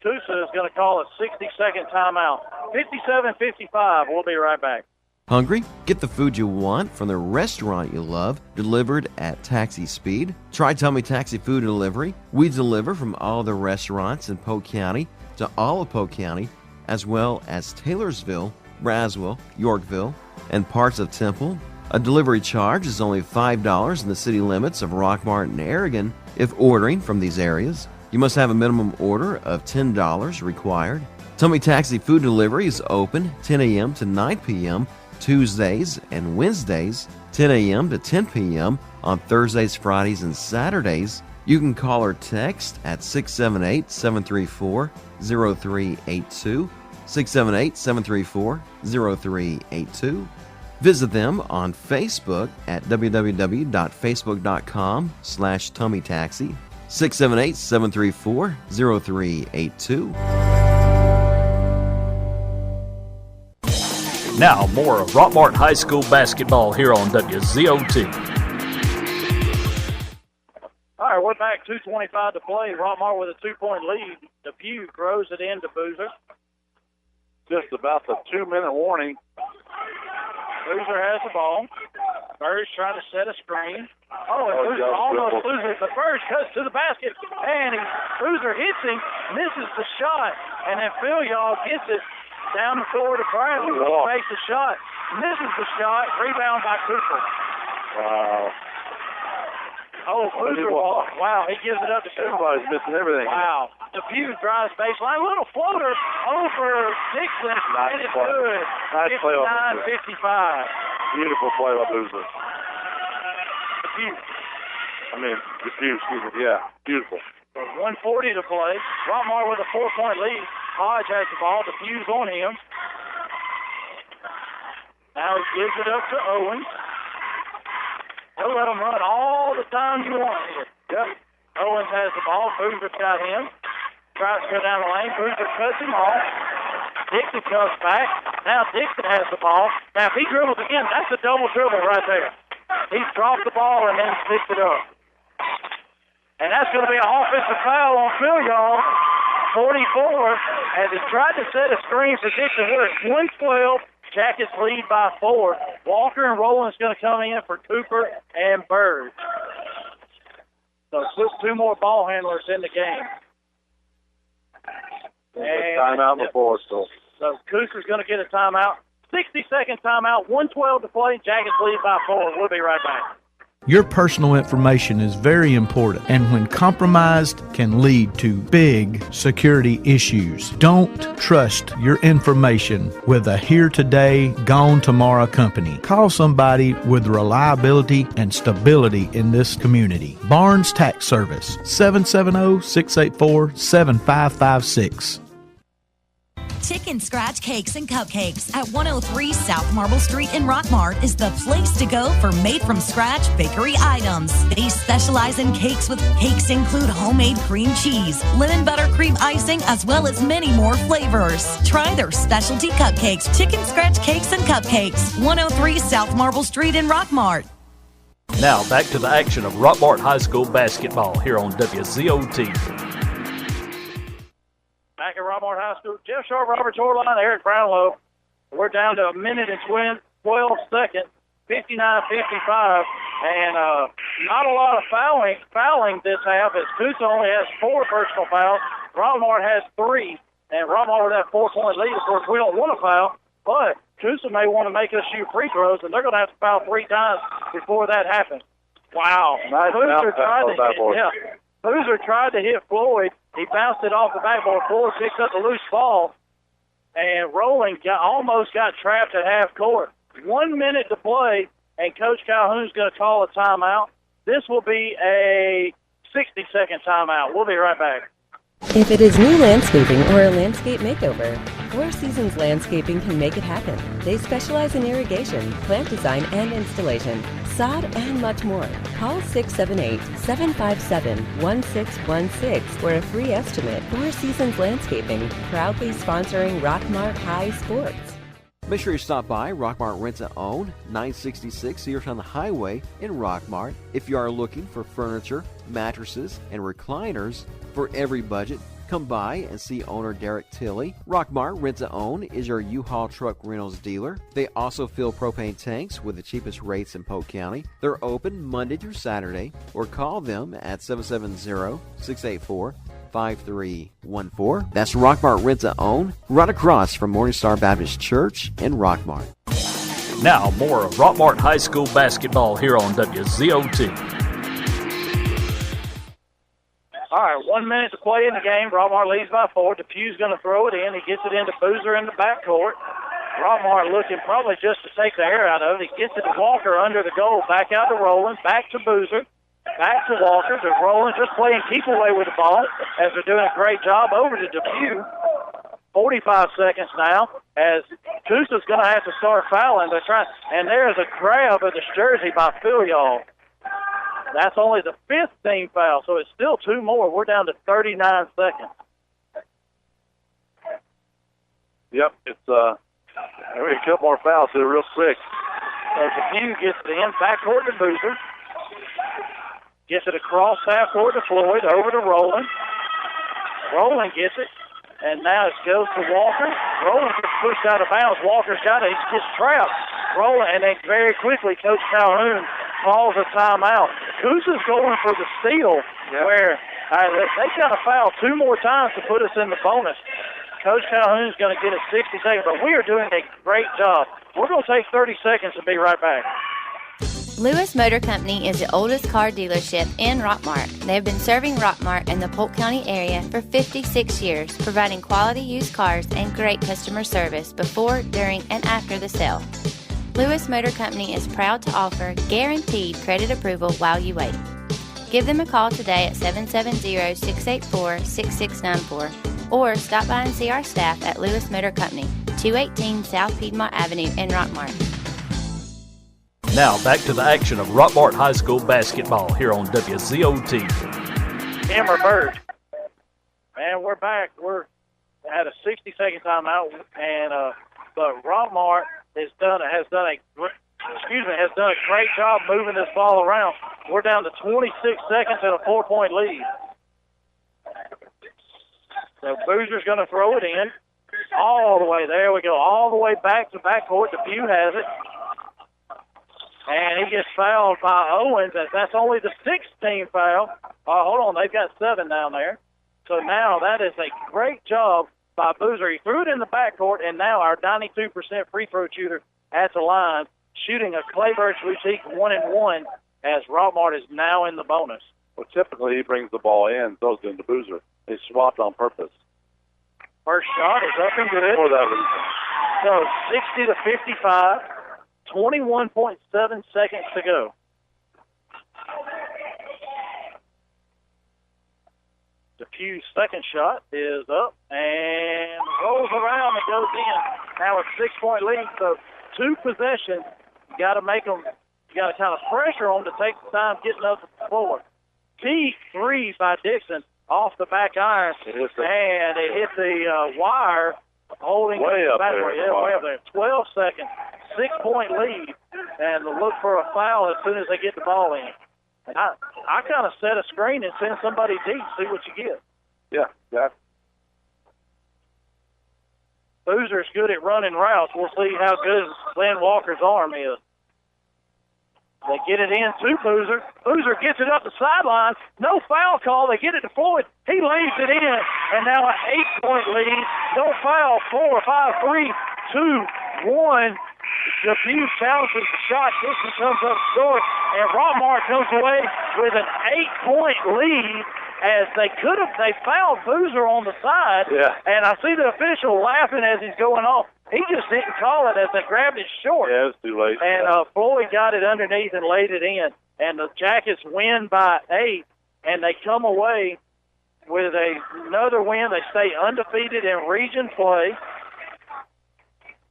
Coosa is going to call a 60-second timeout. 57-55. We'll be right back. Hungry? Get the food you want from the restaurant you love delivered at Taxi Speed. Try Tummy Taxi Food Delivery. We deliver from all the restaurants in Polk County to all of Polk County, as well as Taylorsville, Braswell, Yorkville, and parts of Temple. A delivery charge is only $5 in the city limits of Rockmart and Aragon if ordering from these areas. You must have a minimum order of $10 required. Tummy Taxi Food Delivery is open 10 a.m. to 9 p.m. Tuesdays and Wednesdays, 10 a.m. to 10 p.m. on Thursdays, Fridays, and Saturdays. You can call or text at 678-734-0382, 678-734-0382. Visit them on Facebook at www.facebook.com/TummyTaxi, 678-734-0382. Now, more of Rockmart High School basketball here on WZOT. All right, we're back. 2:25 to play. Rockmart with a 2-point lead. Depew throws it into Boozer. Just about the 2-minute warning. Boozer has the ball. Burge trying to set a screen. Boozer almost loses it, but Burge cuts to the basket, and Boozer hits him, misses the shot, and then Phil Y'all gets it down the floor to Brown, who makes the shot, misses the shot, rebound by Cooper. Wow. Boozer, wow, he gives it up to Cooper. Everybody's missing everything. Wow. Diffuse drives baseline. Little floater over Dixon, and it's good. Nice play by 59-55. Beautiful play by Boozer. Diffuse. Diffuse, excuse me. Yeah, beautiful. 1:40 to play. Rockmart with a 4-point lead. Hodge has the ball. Diffuse on him. Now he gives it up to Owens. He'll let him run all the time you want here. Yep. Owens has the ball. Boozer got him. Tries to go down the lane. Boozer cuts him off. Dixon comes back. Now Dixon has the ball. Now if he dribbles again, that's a double dribble right there. He's dropped the ball and then picked it up. And that's going to be an offensive foul on Phil, y'all. 44, as he tried to set a screen for Dixon. We're at 112. Jackets lead by 4. Walker and Rowland's going to come in for Cooper and Bird. So put 2 more ball handlers in the game. And timeout before, so Coosa's going to get a timeout. 60-second timeout, 1:12 to play. Jackets lead by 4. We'll be right back. Your personal information is very important, and when compromised, can lead to big security issues. Don't trust your information with a here today, gone tomorrow company. Call somebody with reliability and stability in this community. Barnes Tax Service, 770-684-7556. Chicken Scratch Cakes and Cupcakes at 103 South Marble Street in Rockmart is the place to go for made-from-scratch bakery items. They specialize in cakes include homemade cream cheese, lemon buttercream icing, as well as many more flavors. Try their specialty cupcakes, Chicken Scratch Cakes and Cupcakes, 103 South Marble Street in Rockmart. Now back to the action of Rockmart High School basketball here on WZOT. Back at Rockmart High School, Jeff Sharp, Robert Torline, Eric Brownlow. We're down to a minute and 12 seconds, 59-55, and not a lot of fouling this half, as Coosa only has 4 personal fouls. Rockmart has 3, and Rockmart with that 4-point lead. Of course, we don't want to foul, but Coosa may want to make us shoot free throws, and they're going to have to foul 3 times before that happens. Wow. Nice Boozer tried to hit Floyd. He bounced it off the backboard. Floyd picks up the loose ball, and Rowland almost got trapped at half court. 1 minute to play, and Coach Calhoun's going to call a timeout. This will be a 60-second timeout. We'll be right back. If it is new landscaping or a landscape makeover, Four Seasons Landscaping can make it happen. They specialize in irrigation, plant design and installation, sod, and much more. Call 678-757-1616 for a free estimate. Four Seasons Landscaping, proudly sponsoring Rockmart High Sports. Make sure you stop by Rockmart Rent to Own, 966 Seartown Highway in Rockmart. If you are looking for furniture, mattresses, and recliners for every budget, come by and see owner Derek Tilley. Rockmart Rent to Own is your U-Haul truck rentals dealer. They also fill propane tanks with the cheapest rates in Polk County. They're open Monday through Saturday, or call them at 770-684-5314. That's Rockmart Rent to Own, right across from Morningstar Baptist Church in Rockmart. Now more of Rockmart High School basketball here on WZOT. All right, 1 minute to play in the game. Rockmart leads by 4. Depue's going to throw it in. He gets it into Boozer in the backcourt. Rockmart looking probably just to take the air out of it. He gets it to Walker under the goal. Back out to Rowland. Back to Boozer. Back to Walker. To Rowland just playing keep away with the ball as they're doing a great job over to Depue. 45 seconds now as Coosa's going to have to start fouling. They're trying, and there's a grab of the jersey by Phil, y'all. That's only the 5th team foul, so it's still 2 more. We're down to 39 seconds. Yep, it's a couple more fouls here real quick. As Depue gets it in, backcourt to Boozer. Gets it across half court to Floyd, over to Rowland. Rowland gets it, and now it goes to Walker. Rowland gets pushed out of bounds. Walker's got it. He gets trapped. Rowland, and then very quickly, Coach Calhoun calls a timeout. Coosa's going for the steal, where they got to foul 2 more times to put us in the bonus. Coach Calhoun's going to get it 60 seconds, but we are doing a great job. We're going to take 30 seconds and be right back. Lewis Motor Company is the oldest car dealership in Rockmart. They have been serving Rockmart and the Polk County area for 56 years, providing quality used cars and great customer service before, during, and after the sale. Lewis Motor Company is proud to offer guaranteed credit approval while you wait. Give them a call today at 770-684-6694 or stop by and see our staff at Lewis Motor Company, 218 South Piedmont Avenue in Rockmart. Now back to the action of Rockmart High School basketball here on WZOT. Hammer Bird. Man, we're back. We're at a 60-second timeout, and but Rockmart has done a great job moving this ball around. We're down to 26 seconds and a 4-point lead. So Boozer's going to throw it in all the way. There we go, all the way back to backcourt. DePue has it. And he gets fouled by Owens. That's only the 16th foul. Hold on, they've got 7 down there. So now that is a great job by Boozer. He threw it in the backcourt, and now our 92% free throw shooter at the line, shooting a Clayburgh Boutique 1-1 as Rockmart is now in the bonus. Well, typically he brings the ball in, throws it into Boozer. He swapped on purpose. First shot is up and good. For that reason. So 60-55, 21.7 seconds to go. DePue's second shot is up and rolls around and goes in. Now a 6-point lead, so 2 possessions. You got to make them. You got to kind of pressure them to take the time getting up the floor. Key 3 by Dixon off the back iron, and it hit the wire, holding way up back there. Yeah, way up there. 12 seconds, 6-point lead, and look for a foul as soon as they get the ball in. And I kind of set a screen and send somebody deep, see what you get. Yeah. Boozer's good at running routes. We'll see how good Glenn Walker's arm is. They get it in to Boozer. Boozer gets it up the sideline. No foul call. They get it to Floyd. He lays it in, and now an 8-point lead. No foul. 4, 5, 3, 2, 1. DePue challenges the shot. Dixon comes up short, and Rockmart comes away with an 8-point lead. As they fouled Boozer on the side, and I see the official laughing as he's going off. He just didn't call it as they grabbed his short. Yeah, it was too late. And Floyd got it underneath and laid it in. And the Jackets win by 8, and they come away with another win. They stay undefeated in region play.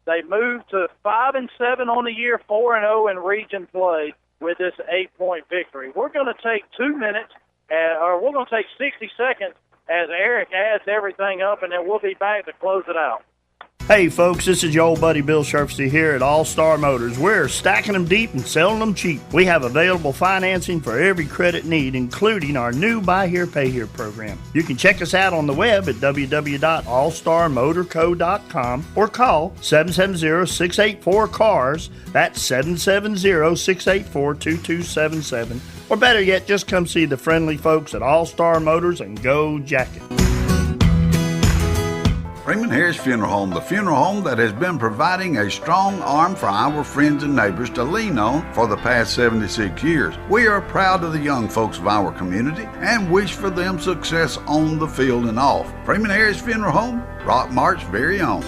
They move to 5-7 on the year, 4-0 in region play with this 8-point victory. We're going to take 2 minutes. We're going to take 60 seconds as Eric adds everything up, and then we'll be back to close it out. Hey folks, this is your old buddy Bill Sherfsey here at All Star Motors. We're stacking them deep and selling them cheap. We have available financing for every credit need, including our new Buy Here, Pay Here program. You can check us out on the web at www.allstarmotorco.com or call 770-684-CARS. That's 770-684-2277. Or better yet, just come see the friendly folks at All Star Motors and go Jacket. Freeman Harris Funeral Home, the funeral home that has been providing a strong arm for our friends and neighbors to lean on for the past 76 years. We are proud of the young folks of our community and wish for them success on the field and off. Freeman Harris Funeral Home, Rockmart's very own.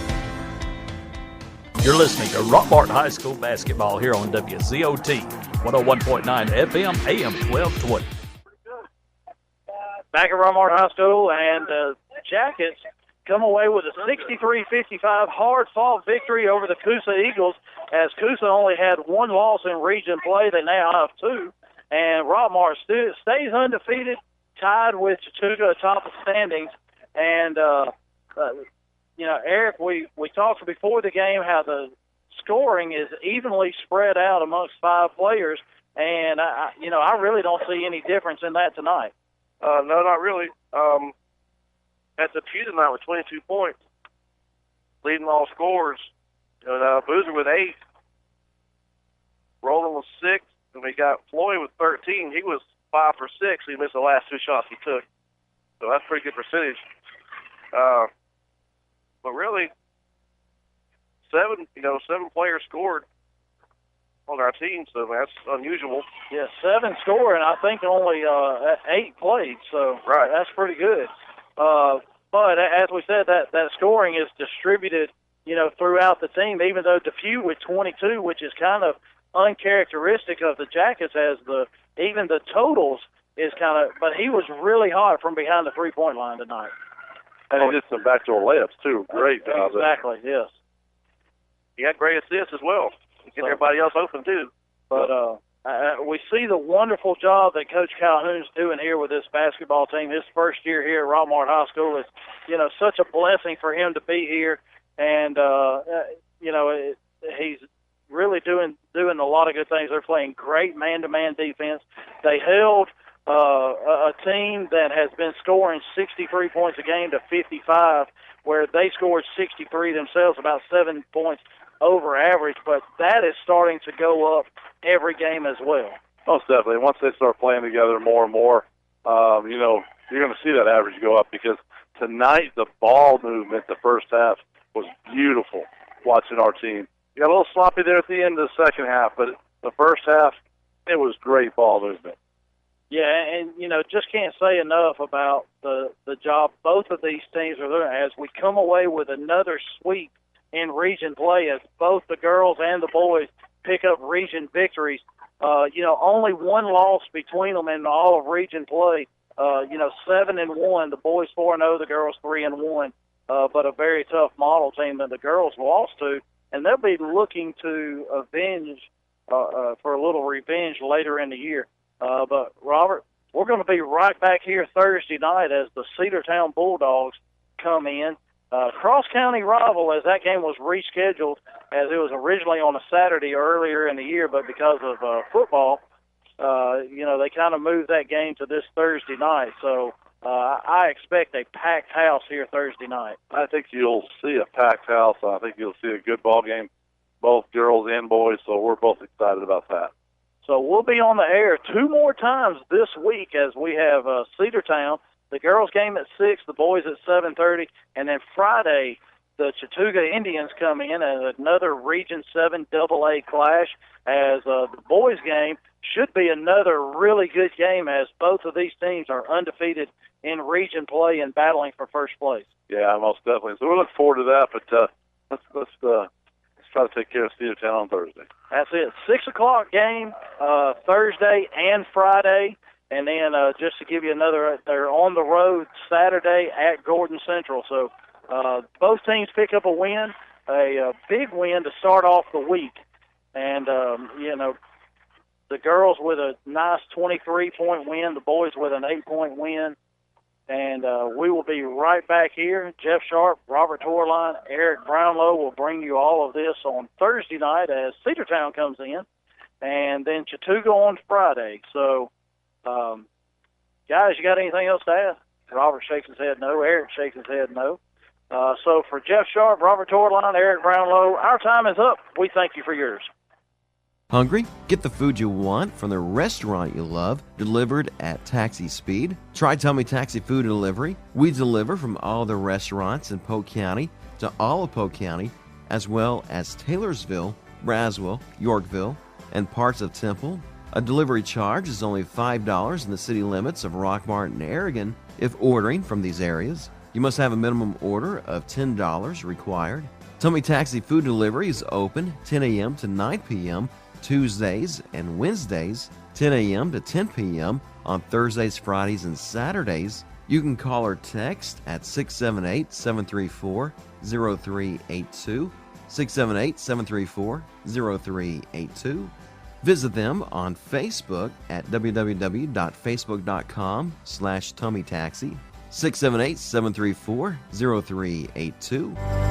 You're listening to Rockmart High School basketball here on WZOT, 101.9 FM, AM 1220. Back at Rockmart High School, and Jackets come away with a 63-55 hard-fought victory over the Coosa Eagles, as Coosa only had 1 loss in region play. They now have 2. And Rockmart stays undefeated, tied with Chattooga atop the standings. And, Eric, we talked before the game how the scoring is evenly spread out amongst 5 players. And, I really don't see any difference in that tonight. No, not really. At the Pew tonight with 22 points, leading all scorers. And Boozer with 8, Roland with 6, and we got Floyd with 13. He was 5 for 6. He missed the last 2 shots he took, so that's a pretty good percentage. But really, 7 players scored. on our team, so that's unusual. Yeah, 7 scoring. I think only 8 played, so right. That's pretty good. But as we said, that scoring is distributed, throughout the team. Even though DeFew with 22, which is kind of uncharacteristic of the Jackets, as even the totals is kind of. But he was really hot from behind the 3-point line tonight. And he did some backdoor layups too. Great job. Exactly. Yes. He had great assists as well. Get everybody else open too. But we see the wonderful job that Coach Calhoun's doing here with this basketball team. His first year here at Rockmart High School is, such a blessing for him to be here, and he's really doing a lot of good things. They're playing great man-to-man defense. They held a team that has been scoring 63 points a game to 55, where they scored 63 themselves, about 7 points over average, but that is starting to go up every game as well. Most definitely. Once they start playing together more and more, you're going to see that average go up, because tonight the ball movement the first half was beautiful watching our team. You got a little sloppy there at the end of the second half, but the first half, it was great ball movement. Yeah, and, just can't say enough about the job both of these teams are doing as we come away with another sweep in region play, as both the girls and the boys pick up region victories. Only one loss between them in all of region play. 7-1, the boys 4-0, the girls 3-1. But a very tough model team that the girls lost to, and they'll be looking to avenge for a little revenge later in the year. But Robert, we're going to be right back here Thursday night as the Cedartown Bulldogs come in. Cross-county rival, as that game was rescheduled, as it was originally on a Saturday earlier in the year, but because of football, they kind of moved that game to this Thursday night. So I expect a packed house here Thursday night. I think you'll see a packed house. I think you'll see a good ball game, both girls and boys, so we're both excited about that. So we'll be on the air 2 more times this week, as we have Cedartown, the girls game at 6, the boys at 7:30, and then Friday the Chattooga Indians come in at another Region 7 AA clash, as the boys game should be another really good game, as both of these teams are undefeated in region play and battling for first place. Yeah, most definitely. So we look forward to that, but let's try to take care of Cedartown on Thursday. That's it. 6 o'clock game Thursday and Friday. And then just to give you another, they're on the road Saturday at Gordon Central. So both teams pick up a win, a big win to start off the week. And, the girls with a nice 23-point win, the boys with an 8-point win. And we will be right back here. Jeff Sharp, Robert Torline, Eric Brownlow will bring you all of this on Thursday night as Cedartown comes in. And then Chattooga on Friday. So, guys, you got anything else to add? Robert shakes his head no. Eric shakes his head no. So for Jeff Sharp, Robert Torline, Eric Brownlow, our time is up. We thank you for yours. Hungry? Get the food you want from the restaurant you love, delivered at taxi speed. Try Tummy Taxi Food Delivery. We deliver from all the restaurants in Polk County to all of Polk County, as well as Taylorsville, Braswell, Yorkville, and parts of Temple. A delivery charge is only $5 in the city limits of Rockmart and Aragon if ordering from these areas. You must have a minimum order of $10 required. Tummy Taxi Food Delivery is open 10 a.m. to 9 p.m. Tuesdays and Wednesdays, 10 a.m. to 10 p.m. on Thursdays, Fridays, and Saturdays. You can call or text at 678-734-0382, 678-734-0382. Visit them on Facebook at www.facebook.com/TummyTaxi, 678-734-0382.